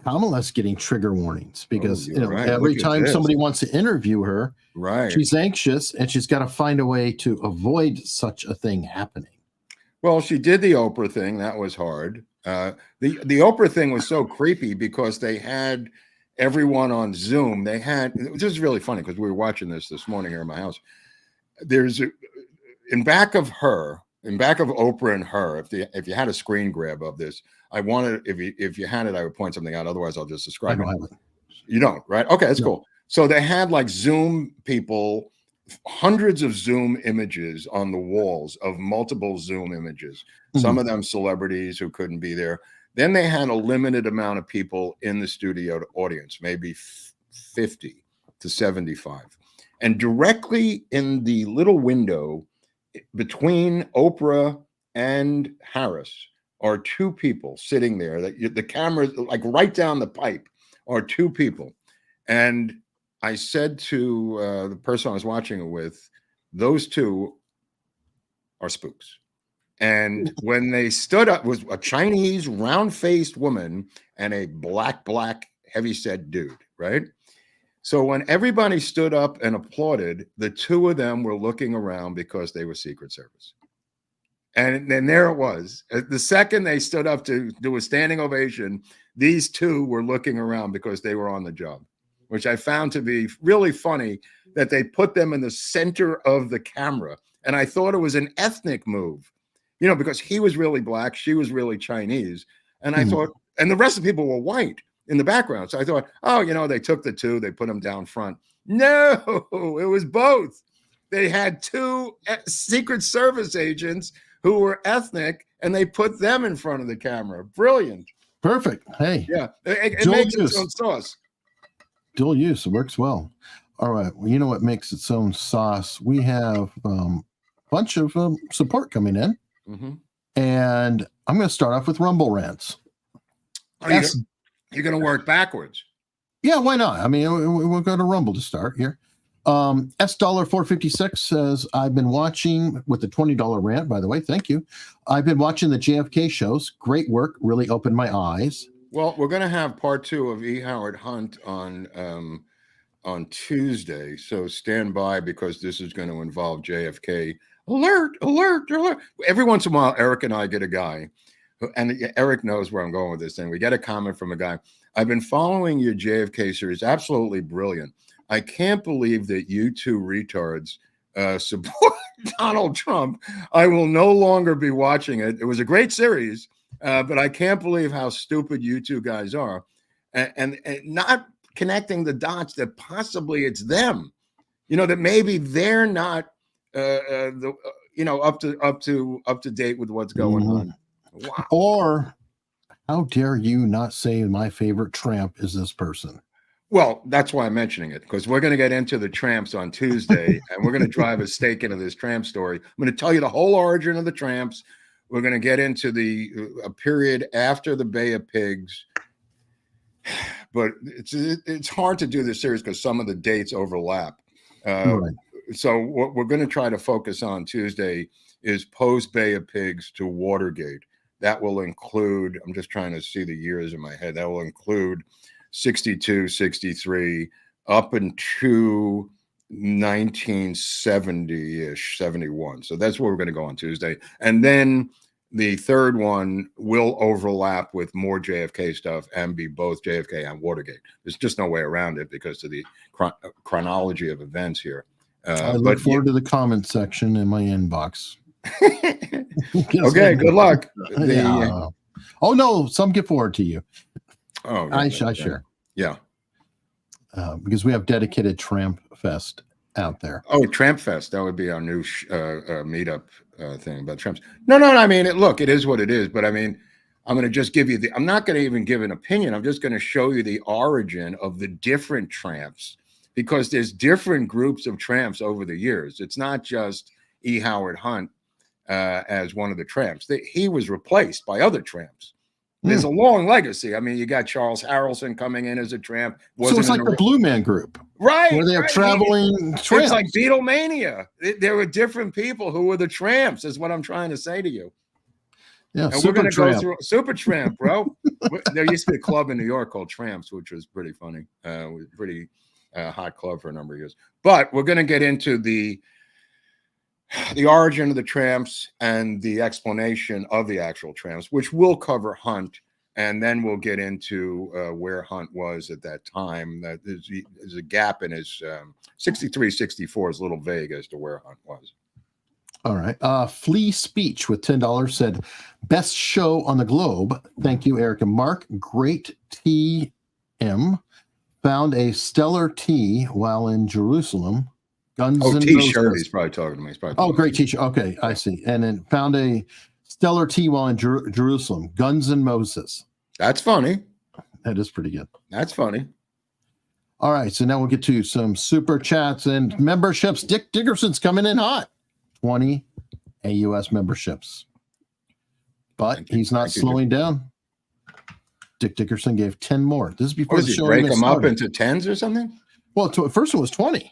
[SPEAKER 5] Kamala's getting trigger warnings because every time somebody wants to interview her, she's anxious and she's got to find a way to avoid such a thing happening.
[SPEAKER 4] Well, she did the Oprah thing. That was hard. The Oprah thing was so creepy because they had everyone on Zoom. This is really funny because we were watching this morning here in my house. There's in back of Oprah and her. If you had a screen grab of this, I wanted if you had it, I would point something out. Otherwise, I'll just describe it. You don't, right? Okay, that's cool. So they had like Zoom people, hundreds of Zoom images on the walls of multiple Zoom images, some of them celebrities who couldn't be there. Then they had a limited amount of people in the studio audience, maybe 50 to 75. And directly in the little window between Oprah and Harris are two people sitting there. The camera, like right down the pipe, are two people. And I said to the person I was watching it with, those two are spooks. And when they stood up, was a Chinese round-faced woman and a black, heavy-set dude, right? So when everybody stood up and applauded, the two of them were looking around because they were Secret Service. And then there it was. The second they stood up to do a standing ovation, these two were looking around because they were on the job, which I found to be really funny that they put them in the center of the camera. And I thought it was an ethnic move, you know, because he was really black, she was really Chinese. And I thought, and the rest of the people were white in the background. So I thought, oh, you know, they took the two, they put them down front. No, it was both. They had two Secret Service agents who were ethnic, and they put them in front of the camera. Brilliant.
[SPEAKER 5] Perfect. Hey.
[SPEAKER 4] Yeah, it makes its own sauce.
[SPEAKER 5] Dual use. It works well. All right. Well, you know what makes its own sauce? We have a bunch of support coming in. And I'm going to start off with Rumble rants.
[SPEAKER 4] Oh, you're going to work backwards.
[SPEAKER 5] Yeah, why not? I mean, we'll go to Rumble to start here. $456 says, I've been watching with the $20 rant, by the way. Thank you. I've been watching the JFK shows. Great work. Really opened my eyes.
[SPEAKER 4] Well, we're going to have part 2 of E. Howard Hunt on Tuesday. So stand by, because this is going to involve JFK. Alert, alert, alert. Every once in a while, Eric and I get a guy, and Eric knows where I'm going with this thing. We get a comment from a guy. I've been following your JFK series. Absolutely brilliant. I can't believe that you two retards support Donald Trump. I will no longer be watching it. It was a great series, but I can't believe how stupid you two guys are, and not connecting the dots that possibly it's them. You know, that maybe they're not up to date with what's going on. Wow.
[SPEAKER 5] Or how dare you not say my favorite tramp is this person?
[SPEAKER 4] Well, that's why I'm mentioning it, because we're going to get into the tramps on Tuesday, and we're going to drive a stake into this tramp story. I'm going to tell you the whole origin of the tramps. We're going to get into a period after the Bay of Pigs, but it's hard to do this series because some of the dates overlap. Right. So what we're going to try to focus on Tuesday is post Bay of Pigs to Watergate. That will include, I'm just trying to see the years in my head, that will include 62, 63, up into 1970-ish, 71. So that's where we're going to go on Tuesday. And then the third one will overlap with more JFK stuff and be both JFK and Watergate. There's just no way around it because of the chronology of events here.
[SPEAKER 5] I look forward to the comment section in my inbox.
[SPEAKER 4] Okay, good luck.
[SPEAKER 5] Oh, no, some get forward to you.
[SPEAKER 4] Oh,
[SPEAKER 5] I share.
[SPEAKER 4] Yeah.
[SPEAKER 5] Because we have dedicated Tramp Fest out there.
[SPEAKER 4] Oh, Tramp Fest. That would be our new meetup thing about tramps. No. I mean, look, it is what it is. But I mean, I'm going to just give you I'm not going to even give an opinion. I'm just going to show you the origin of the different tramps, because there's different groups of tramps over the years. It's not just E. Howard Hunt as one of the tramps. He was replaced by other tramps. There's a long legacy. I mean, you got Charles Harrelson coming in as a tramp.
[SPEAKER 5] So it's like the Blue Man Group.
[SPEAKER 4] Right.
[SPEAKER 5] Where they have traveling tramps.
[SPEAKER 4] It's like Beatlemania. There were different people who were the tramps, is what I'm trying to say to you.
[SPEAKER 5] Yeah,
[SPEAKER 4] and we're going to go through Super Tramp, bro. There used to be a club in New York called Tramps, which was pretty funny. Pretty hot club for a number of years. But we're going to get into the origin of the tramps and the explanation of the actual tramps, which will cover Hunt, and then we'll get into where Hunt was at that time. That there's a gap in his 63, 64 is a little vague as to where Hunt was.
[SPEAKER 5] All right. Flea Speech with $10 said, best show on the globe. Thank you, Eric and Mark. Great TM. found a stellar tea while in Jerusalem. Guns and
[SPEAKER 4] T-shirt.
[SPEAKER 5] Roses.
[SPEAKER 4] He's probably talking to me.
[SPEAKER 5] Great T-shirt. Okay, I see. And then found a stellar tea while in Jerusalem. Guns and Moses.
[SPEAKER 4] That's funny.
[SPEAKER 5] That is pretty good.
[SPEAKER 4] That's funny.
[SPEAKER 5] All right, so now we'll get to some super chats and memberships. Dick Dickerson's coming in hot. 20 AUS memberships. But he's not slowing down. Dick Dickerson gave 10 more. This is before the show.
[SPEAKER 4] Break them up into 10s or something?
[SPEAKER 5] Well, first one was 20.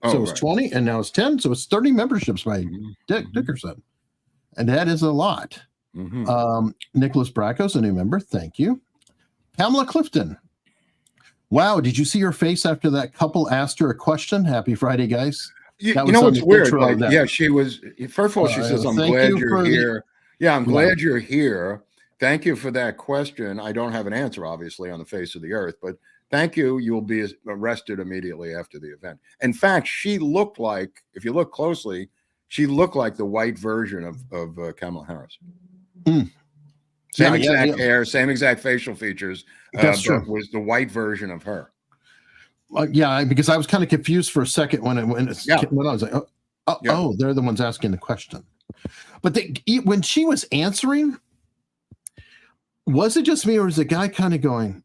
[SPEAKER 5] So it was 20, and now it's 10. So it's 30 memberships by Dick Dickerson. And that is a lot. Nicholas Bracco's a new member. Thank you. Pamela Clifton. Wow, did you see her face after that couple asked her a question? Happy Friday, guys.
[SPEAKER 4] You know what's weird? Like, she was, first of all, she says, I'm glad you're here. Yeah, I'm glad you're here. Thank you for that question. I don't have an answer, obviously, on the face of the earth, but thank you. You'll be arrested immediately after the event. In fact, she looked like, if you look closely, she looked like the white version of Kamala Harris. Same exact hair, same exact facial features.
[SPEAKER 5] That's true.
[SPEAKER 4] Was the white version of her.
[SPEAKER 5] Because I was kind of confused for a second when I was like, oh, they're the ones asking the question. But when she was answering, was it just me, or was the guy kind of going,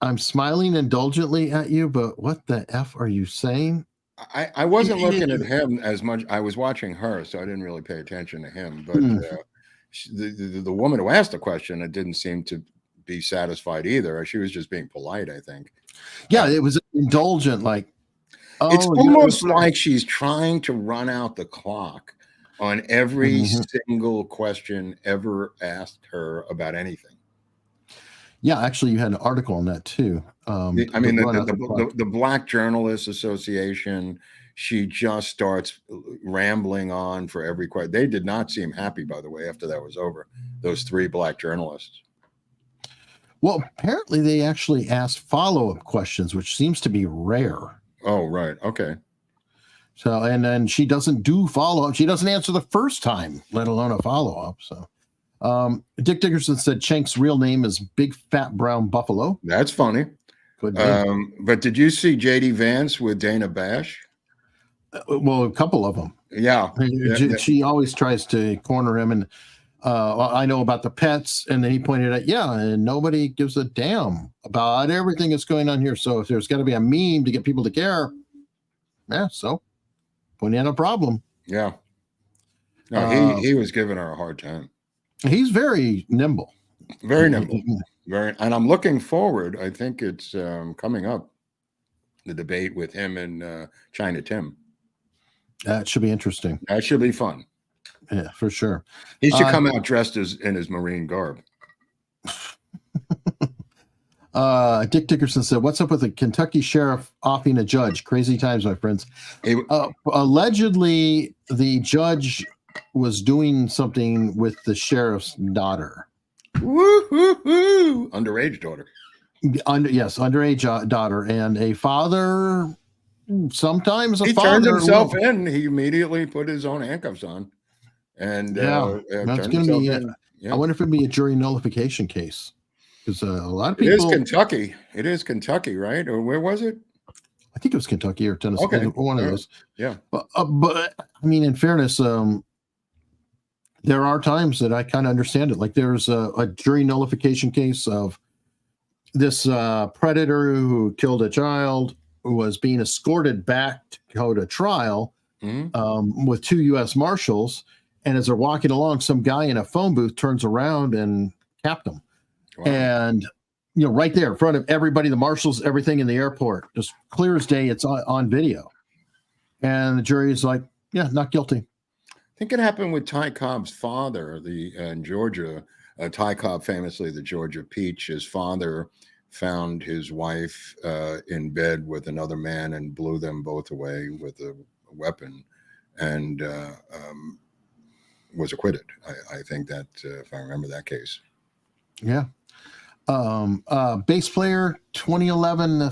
[SPEAKER 5] I'm smiling indulgently at you, but what the F are you saying?
[SPEAKER 4] I wasn't looking at him as much. I was watching her, so I didn't really pay attention to him. But the woman who asked the question, it didn't seem to be satisfied either. She was just being polite, I think.
[SPEAKER 5] Yeah, it was indulgent. Like,
[SPEAKER 4] it's almost like she's trying to run out the clock on every single question ever asked her about anything.
[SPEAKER 5] Yeah, actually, you had an article on that too.
[SPEAKER 4] The Black Journalists Association, she just starts rambling on for every question. They did not seem happy, by the way, after that was over, those 3 black journalists.
[SPEAKER 5] Well, apparently they actually asked follow-up questions, which seems to be rare.
[SPEAKER 4] Oh, right. Okay.
[SPEAKER 5] So, and then she doesn't do follow-up. She doesn't answer the first time, let alone a follow-up. So, Dick Dickerson said Chank's real name is Big Fat Brown Buffalo.
[SPEAKER 4] That's funny. But did you see J.D. Vance with Dana Bash?
[SPEAKER 5] Well, a couple of them.
[SPEAKER 4] Yeah.
[SPEAKER 5] She always tries to corner him. And I know about the pets. And then he pointed out, and nobody gives a damn about everything that's going on here. So if there's got to be a meme to get people to care, so pointing out a problem.
[SPEAKER 4] Yeah. No, he was giving her a hard time.
[SPEAKER 5] He's very nimble.
[SPEAKER 4] Very nimble. And I'm looking forward. I think it's coming up, the debate with him and China Tim.
[SPEAKER 5] That should be interesting.
[SPEAKER 4] That should be fun.
[SPEAKER 5] Yeah, for sure.
[SPEAKER 4] He should come out dressed in his Marine garb.
[SPEAKER 5] Dick Dickerson said, what's up with the Kentucky sheriff offing a judge? Crazy times, my friends. Allegedly, the judge was doing something with the sheriff's daughter.
[SPEAKER 4] Underage daughter.
[SPEAKER 5] Underage daughter. And a father, sometimes
[SPEAKER 4] he turned himself in. He immediately put his own handcuffs on. And
[SPEAKER 5] that's going to be I wonder if it'd be a jury nullification case. Because a lot of people.
[SPEAKER 4] It is Kentucky. It is Kentucky, right? Or where was it?
[SPEAKER 5] I think it was Kentucky or Tennessee.
[SPEAKER 4] Okay.
[SPEAKER 5] One of those.
[SPEAKER 4] Yeah.
[SPEAKER 5] But I mean, in fairness, there are times that I kind of understand it. Like there's a jury nullification case of this predator who killed a child who was being escorted back to go to trial with 2 U.S. Marshals. And as they're walking along, some guy in a phone booth turns around and capped them. Wow. And, right there in front of everybody, the marshals, everything in the airport, just clear as day, it's on video. And the jury is like, not guilty.
[SPEAKER 4] I think it happened with Ty Cobb's father, in Georgia. Ty Cobb, famously the Georgia Peach, his father found his wife in bed with another man and blew them both away with a weapon and was acquitted. I think that, if I remember that case.
[SPEAKER 5] Yeah. Bass player 2011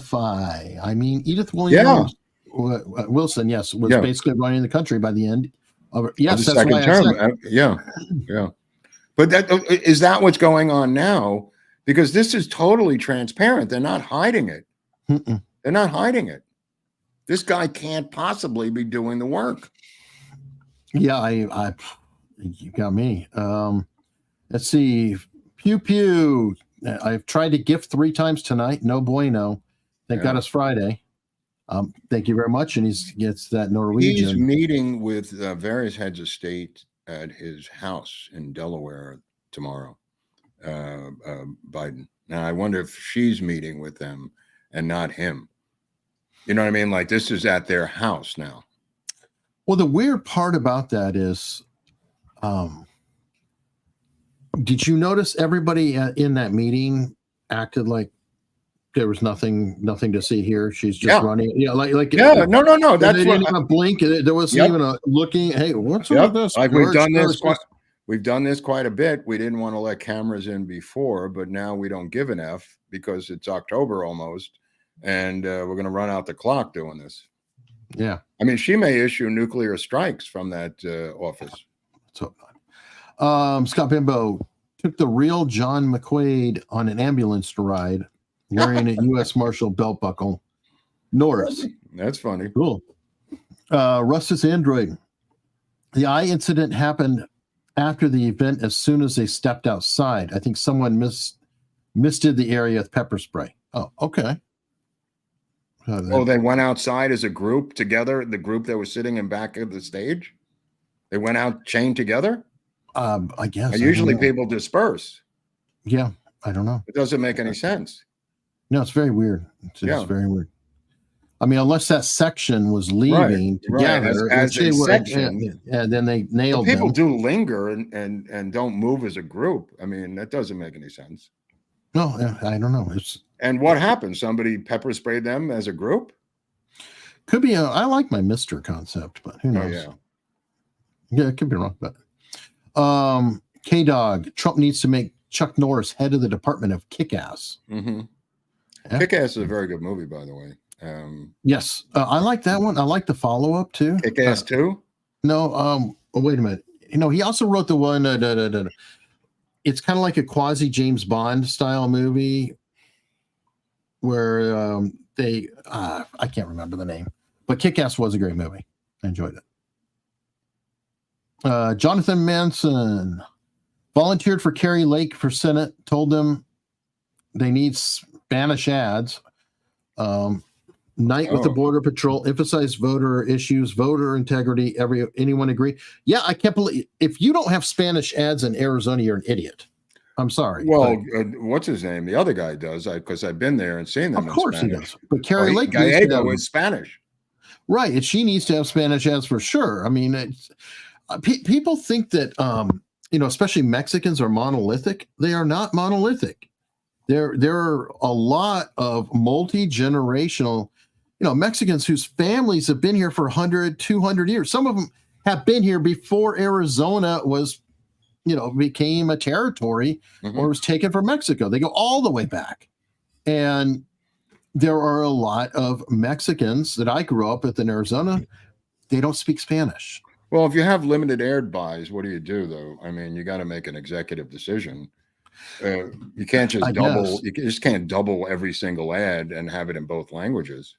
[SPEAKER 5] Edith Williams Wilson, yes, was basically running the country by the end of it. Yes,
[SPEAKER 4] the second term. Yeah. But is that what's going on now? Because this is totally transparent. They're not hiding it. They're not hiding it. This guy can't possibly be doing the work.
[SPEAKER 5] Yeah, I you got me. Let's see. Pew pew. I've tried to gift 3 times tonight. No bueno. Thank God it's Friday. Thank you very much. And he gets that Norwegian.
[SPEAKER 4] He's meeting with various heads of state at his house in Delaware tomorrow. Biden. Now I wonder if she's meeting with them and not him. You know what I mean? Like this is at their house now.
[SPEAKER 5] Well, the weird part about that is, did you notice everybody in that meeting acted like there was nothing to see here? She's just running. Yeah, no.
[SPEAKER 4] That's
[SPEAKER 5] they didn't even blink. There wasn't even a looking. Hey, what's with this?
[SPEAKER 4] Like we've done this quite a bit. We didn't want to let cameras in before, but now we don't give an F because it's October almost, and we're going to run out the clock doing this.
[SPEAKER 5] Yeah,
[SPEAKER 4] I mean, she may issue nuclear strikes from that office.
[SPEAKER 5] Let's hope not. Scott Bimbo took the real John McQuaid on an ambulance ride wearing a U.S. Marshal belt buckle. Norris.
[SPEAKER 4] That's funny.
[SPEAKER 5] Cool. Russ's Android. The eye incident happened after the event as soon as they stepped outside. I think someone misted the area with pepper spray. Oh, okay.
[SPEAKER 4] They went outside as a group together, the group that was sitting in back of the stage? They went out chained together?
[SPEAKER 5] I guess.
[SPEAKER 4] Usually people disperse.
[SPEAKER 5] Yeah, I don't know.
[SPEAKER 4] It doesn't make any sense.
[SPEAKER 5] No, it's very weird. It's very weird. I mean, unless that section was leaving together,
[SPEAKER 4] as a section,
[SPEAKER 5] and then they nailed them.
[SPEAKER 4] People do linger and don't move as a group. I mean, that doesn't make any sense.
[SPEAKER 5] No, I don't know.
[SPEAKER 4] And what happened? Somebody pepper sprayed them as a group?
[SPEAKER 5] Could be. I like my Mr. concept, but who knows? Yeah, it could be wrong. But K-Dog, Trump needs to make Chuck Norris head of the Department of Kick-Ass.
[SPEAKER 4] Mm-hmm. Yeah. Kick-Ass is a very good movie, by the way.
[SPEAKER 5] Yes, I like that one. I like the follow-up too.
[SPEAKER 4] Kick-Ass 2?
[SPEAKER 5] No, wait a minute. He also wrote the one. It's kind of like a quasi James Bond style movie where I can't remember the name, but Kick-Ass was a great movie. I enjoyed it. Jonathan Manson volunteered for Kerry Lake for Senate, told them they need Spanish ads. Night with the Border Patrol, emphasize voter issues, voter integrity. Anyone agree? Yeah, I can't believe if you don't have Spanish ads in Arizona, you're an idiot. I'm sorry.
[SPEAKER 4] Well, what's his name? The other guy does, because I've been there and seen them.
[SPEAKER 5] Of course he does. But Kerry Lake
[SPEAKER 4] Gallego is Spanish,
[SPEAKER 5] right? And she needs to have Spanish ads for sure. I mean, it's, people think that especially Mexicans are monolithic. They are not monolithic. There are a lot of multi-generational, Mexicans whose families have been here for 100, 200 years. Some of them have been here before Arizona was, became a territory or was taken from Mexico. They go all the way back. And there are a lot of Mexicans that I grew up with in Arizona. They don't speak Spanish.
[SPEAKER 4] Well, if you have limited ad buys, what do you do, though? I mean, you got to make an executive decision. You can't just double. You just can't double every single ad and have it in both languages.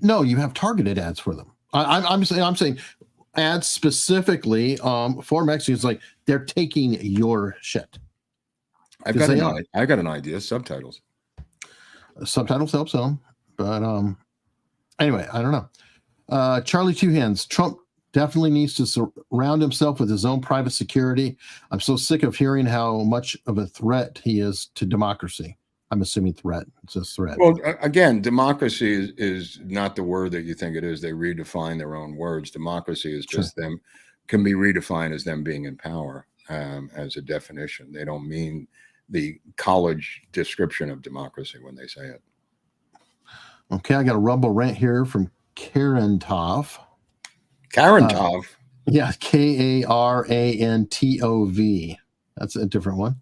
[SPEAKER 5] No, you have targeted ads for them. I'm saying ads specifically for Mexicans. Like they're taking your shit.
[SPEAKER 4] I got an idea. Subtitles.
[SPEAKER 5] Subtitles help some, but anyway, I don't know. Charlie Two Hands. Trump definitely needs to surround himself with his own private security. I'm so sick of hearing how much of a threat he is to democracy. I'm assuming threat. It's a threat.
[SPEAKER 4] Well, again, democracy is not the word that you think it is. They redefine their own words. Democracy is just them, can be redefined as them being in power as a definition. They don't mean the college description of democracy when they say it.
[SPEAKER 5] Okay, I got a rumble rant here from Karen Toff.
[SPEAKER 4] Karen Tov.
[SPEAKER 5] Yeah, Karantov. That's a different one.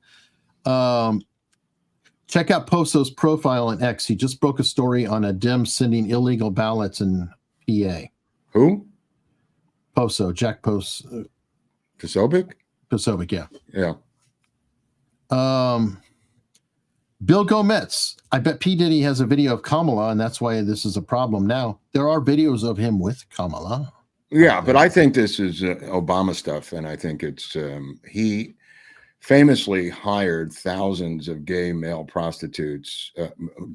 [SPEAKER 5] Check out Poso's profile on X. He just broke a story on a Dem sending illegal ballots in PA.
[SPEAKER 4] Who?
[SPEAKER 5] Poso, Jack Poso.
[SPEAKER 4] Posobiec?
[SPEAKER 5] Posobiec, yeah.
[SPEAKER 4] Yeah.
[SPEAKER 5] Bill Gomez. I bet P. Diddy has a video of Kamala, and that's why this is a problem now. There are videos of him with Kamala.
[SPEAKER 4] Yeah, but I think this is Obama stuff, and I think it's he famously hired thousands of gay male prostitutes,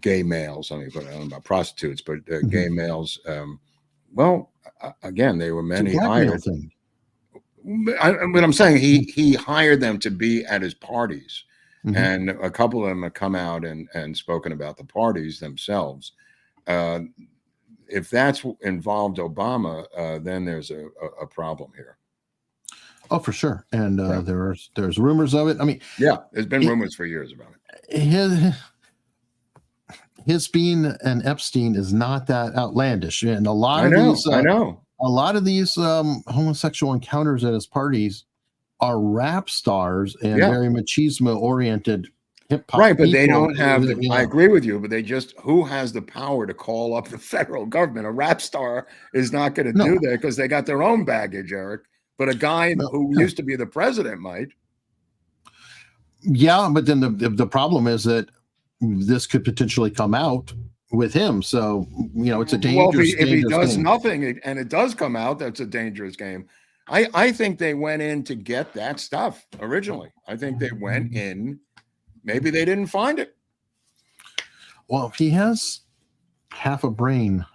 [SPEAKER 4] gay males. I mean, I don't know about prostitutes, but gay males. Well, again, they were many hired. But I'm saying he hired them to be at his parties. And a couple of them have come out and spoken about the parties themselves. If that's involved Obama, then there's a problem here.
[SPEAKER 5] Oh, for sure. And there's rumors of it. I mean,
[SPEAKER 4] yeah, there's been rumors for years about it.
[SPEAKER 5] His being an Epstein is not that outlandish, and a lot of these homosexual encounters at his parties are rap stars and very machismo oriented hip hop.
[SPEAKER 4] Right, but they don't have the, I agree with you, but who has the power to call up the federal government? A rap star is not going to do that because they got their own baggage, Eric. But a guy who used to be the president might.
[SPEAKER 5] Yeah, but then the problem is that this could potentially come out with him. So, it's a dangerous
[SPEAKER 4] if he does
[SPEAKER 5] game.
[SPEAKER 4] Nothing and it does come out, that's a dangerous game. I think they went in to get that stuff originally. I think they went in. Maybe they didn't find it.
[SPEAKER 5] Well, if he has half a brain,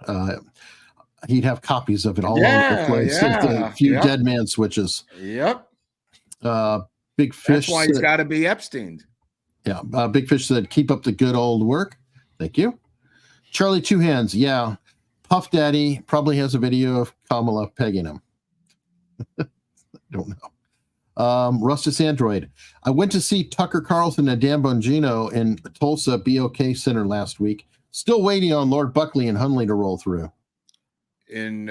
[SPEAKER 5] he'd have copies of it all over the place. A few dead man switches.
[SPEAKER 4] Yep.
[SPEAKER 5] Big Fish.
[SPEAKER 4] That's why he's got to be Epstein.
[SPEAKER 5] Yeah. Big Fish said, keep up the good old work. Thank you. Charlie Two Hands. Yeah. Puff Daddy probably has a video of Kamala pegging him. Don't know. Rustus Android. I went to see Tucker Carlson and Dan Bongino in Tulsa BOK Center last week. Still waiting on Lord Buckley and Hunley to roll through.
[SPEAKER 4] In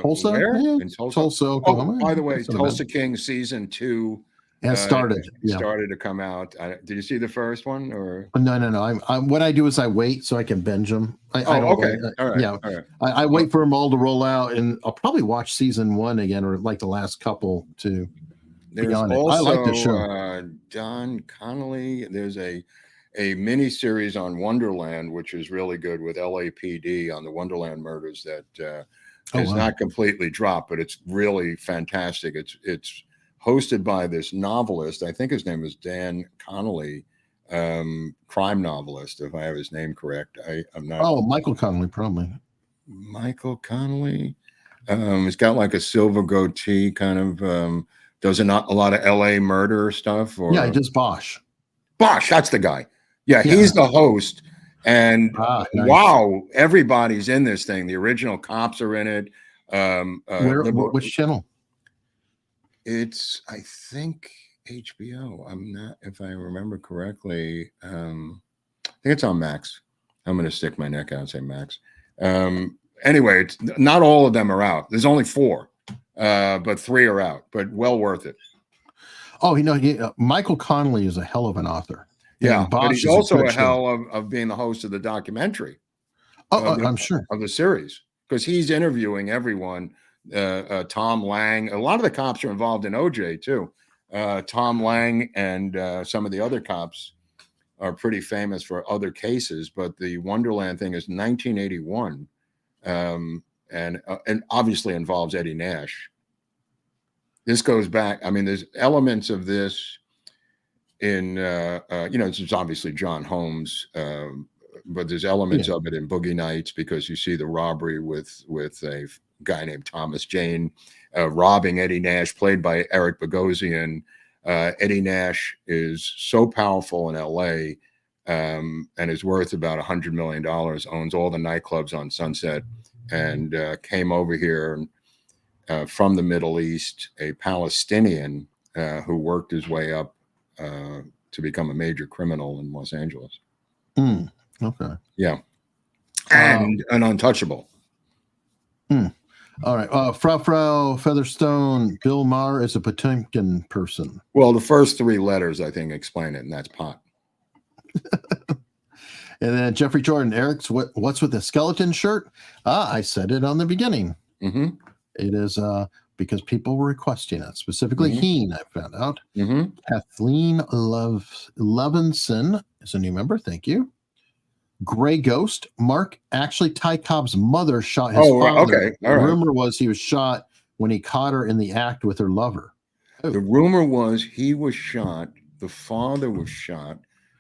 [SPEAKER 5] Tulsa?
[SPEAKER 4] Where?
[SPEAKER 5] Yeah.
[SPEAKER 4] In Tulsa,
[SPEAKER 5] Oklahoma.
[SPEAKER 4] By the way, Tulsa King season 2
[SPEAKER 5] has started.
[SPEAKER 4] Started to come out. Did you see the first one or?
[SPEAKER 5] No. What I do is I wait so I can binge them. I don't
[SPEAKER 4] okay.
[SPEAKER 5] Wait.
[SPEAKER 4] All right.
[SPEAKER 5] Yeah.
[SPEAKER 4] All right.
[SPEAKER 5] I wait for them all to roll out, and I'll probably watch season 1 again, or like the last couple to.
[SPEAKER 4] There's also I like the show. Don Connolly. There's a mini series on Wonderland, which is really good with LAPD on the Wonderland murders that is not completely dropped, but it's really fantastic. It's hosted by this novelist. I think his name is Dan Connolly, crime novelist, if I have his name correct. I'm not.
[SPEAKER 5] Oh, Michael Connolly, probably.
[SPEAKER 4] Michael Connolly. He's got like a silver goatee, kind of. Does a lot of LA murder stuff? Or
[SPEAKER 5] yeah, he does Bosch.
[SPEAKER 4] Bosch, that's the guy. Yeah, he's the host. And
[SPEAKER 5] nice.
[SPEAKER 4] Wow, everybody's in this thing. The original cops are in it.
[SPEAKER 5] Which channel?
[SPEAKER 4] It's, I think, HBO. I'm not, if I remember correctly. I think it's on Max. I'm going to stick my neck out and say Max. Anyway, it's not all of them are out. There's only 4. But 3 are out, but well worth it.
[SPEAKER 5] Oh, Michael Connolly is a hell of an author.
[SPEAKER 4] Yeah, but he's also a hell of being the host of the documentary.
[SPEAKER 5] I'm sure.
[SPEAKER 4] Of the series, because he's interviewing everyone. Tom Lang, a lot of the cops are involved in OJ too. Tom Lang and some of the other cops are pretty famous for other cases, but the Wonderland thing is 1981. And obviously involves Eddie Nash. This goes back. I mean, there's elements of this in, this is obviously John Holmes, but there's elements of it in Boogie Nights because you see the robbery with a guy named Thomas Jane robbing Eddie Nash, played by Eric Bogosian. Eddie Nash is so powerful in L.A. And is worth about $100 million, owns all the nightclubs on Sunset, and came over here from the Middle East, a Palestinian who worked his way up to become a major criminal in Los Angeles.
[SPEAKER 5] Okay.
[SPEAKER 4] Yeah. And an untouchable.
[SPEAKER 5] All right. Frau Featherstone, Bill Maher is a Potemkin person.
[SPEAKER 4] Well, the first 3 letters, I think, explain it, and that's pot.
[SPEAKER 5] And then Jeffrey Jordan, Eric's what's with the skeleton shirt? I said it on the beginning.
[SPEAKER 4] Mm-hmm.
[SPEAKER 5] It is because people were requesting it, specifically Heen, I found out.
[SPEAKER 4] Mm-hmm.
[SPEAKER 5] Kathleen Levinson is a new member. Thank you. Gray Ghost. Mark, actually, Ty Cobb's mother shot his father.
[SPEAKER 4] Okay. All
[SPEAKER 5] The
[SPEAKER 4] right.
[SPEAKER 5] rumor was he was shot when he caught her in the act with her lover.
[SPEAKER 4] The rumor was he was shot. The father was shot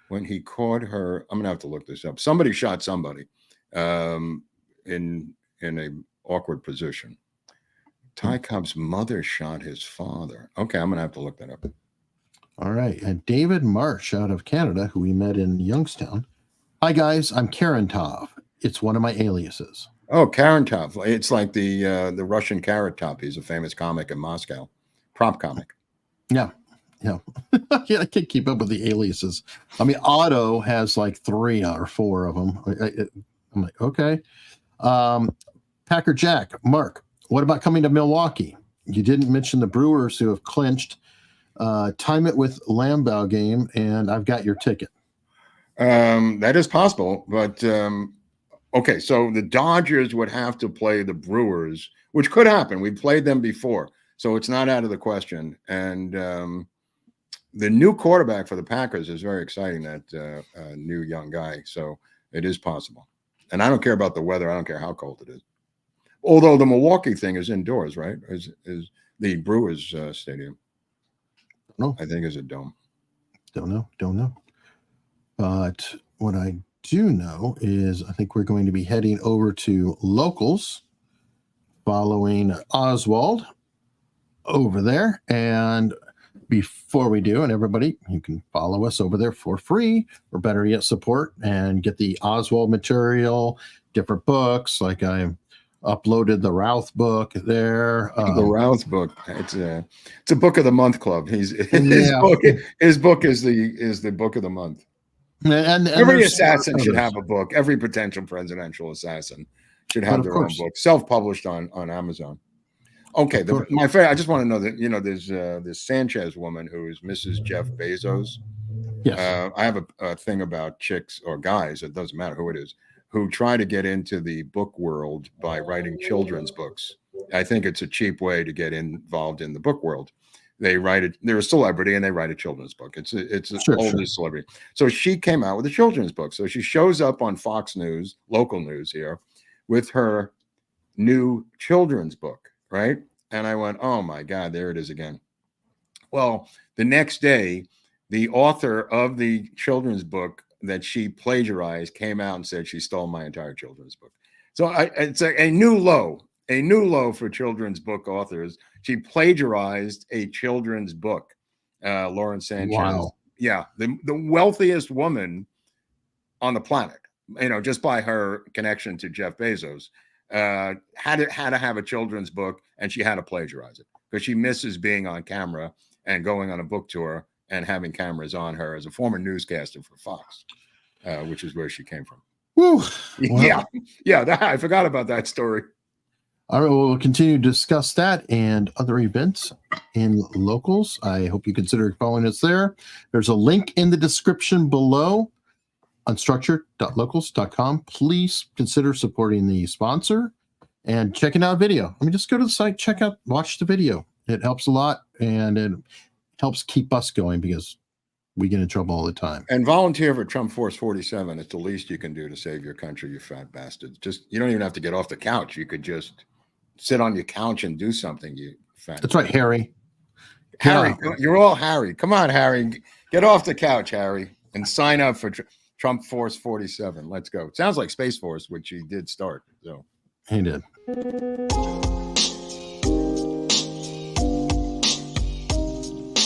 [SPEAKER 4] when he caught her. I'm gonna have to look this up. Somebody shot somebody in a awkward position. Ty Cobb's mother shot his father. Okay, I'm gonna have to look that up.
[SPEAKER 5] All right. And David Marsh out of Canada, who we met in Youngstown. Hi guys, I'm Karen Tov. It's one of my aliases.
[SPEAKER 4] Oh, Karen Tov. It's like the Russian Carrot Top. He's a famous comic in Moscow, prop comic.
[SPEAKER 5] Yeah. I can't keep up with the aliases. I mean, Otto has like 3 or 4 of them. I'm like, okay. Packer Jack, Mark, what about coming to Milwaukee? You didn't mention the Brewers who have clinched. Time it with Lambeau game, and I've got your ticket.
[SPEAKER 4] That is possible, but okay. So the Dodgers would have to play the Brewers, which could happen. We played them before, so it's not out of the question. And the new quarterback for the Packers is very exciting. That new young guy, so it is possible. And I don't care about the weather. I don't care how cold it is. Although the Milwaukee thing is indoors, right? Is the Brewers stadium?
[SPEAKER 5] No,
[SPEAKER 4] I think is a dome.
[SPEAKER 5] Don't know. But what I do know is I think we're going to be heading over to locals following Oswald over there. And before we do, and everybody, you can follow us over there for free, or better yet, support and get the Oswald material, different books. Like I uploaded the Routh book there.
[SPEAKER 4] The Routh book. It's a book of the month club. His book is the book of the month. And every assassin should have a book. Every potential presidential assassin should have their own book, self-published on Amazon. Okay, my favorite. I just want to know that there's this Sanchez woman who is Mrs. Jeff Bezos.
[SPEAKER 5] Yes.
[SPEAKER 4] I have a thing about chicks or guys. It doesn't matter who it is, who try to get into the book world by writing children's books. I think it's a cheap way to get involved in the book world. They write it. They're a celebrity and they write a children's book. It's an oldest celebrity. So she came out with a children's book. So she shows up on Fox News, local news here, with her new children's book, right? And I went, oh my God, there it is again. Well, the next day, the author of the children's book that she plagiarized came out and said she stole my entire children's book. So it's a new low for children's book authors. She plagiarized a children's book. Lauren Sanchez.
[SPEAKER 5] Wow.
[SPEAKER 4] Yeah, the wealthiest woman on the planet, just by her connection to Jeff Bezos, had to have a children's book, and she had to plagiarize it because she misses being on camera and going on a book tour and having cameras on her as a former newscaster for Fox, which is where she came from.
[SPEAKER 5] Woo.
[SPEAKER 4] Yeah. I forgot about that story.
[SPEAKER 5] All right, we'll continue to discuss that and other events in locals. I hope you consider following us there. There's a link in the description below, unstructured.locals.com. Please consider supporting the sponsor and checking out a video. Just go to the site, watch the video. It helps a lot, and it helps keep us going because we get in trouble all the time.
[SPEAKER 4] And volunteer for Trump Force 47. It's the least you can do to save your country, you fat bastards. You don't even have to get off the couch. You could just sit on your couch and do something, you fat.
[SPEAKER 5] That's right, Harry.
[SPEAKER 4] Harry, you're all Harry. Come on, Harry. Get off the couch, Harry, and sign up for Trump Force 47. Let's go. It sounds like Space Force, which he did start. So
[SPEAKER 5] he did.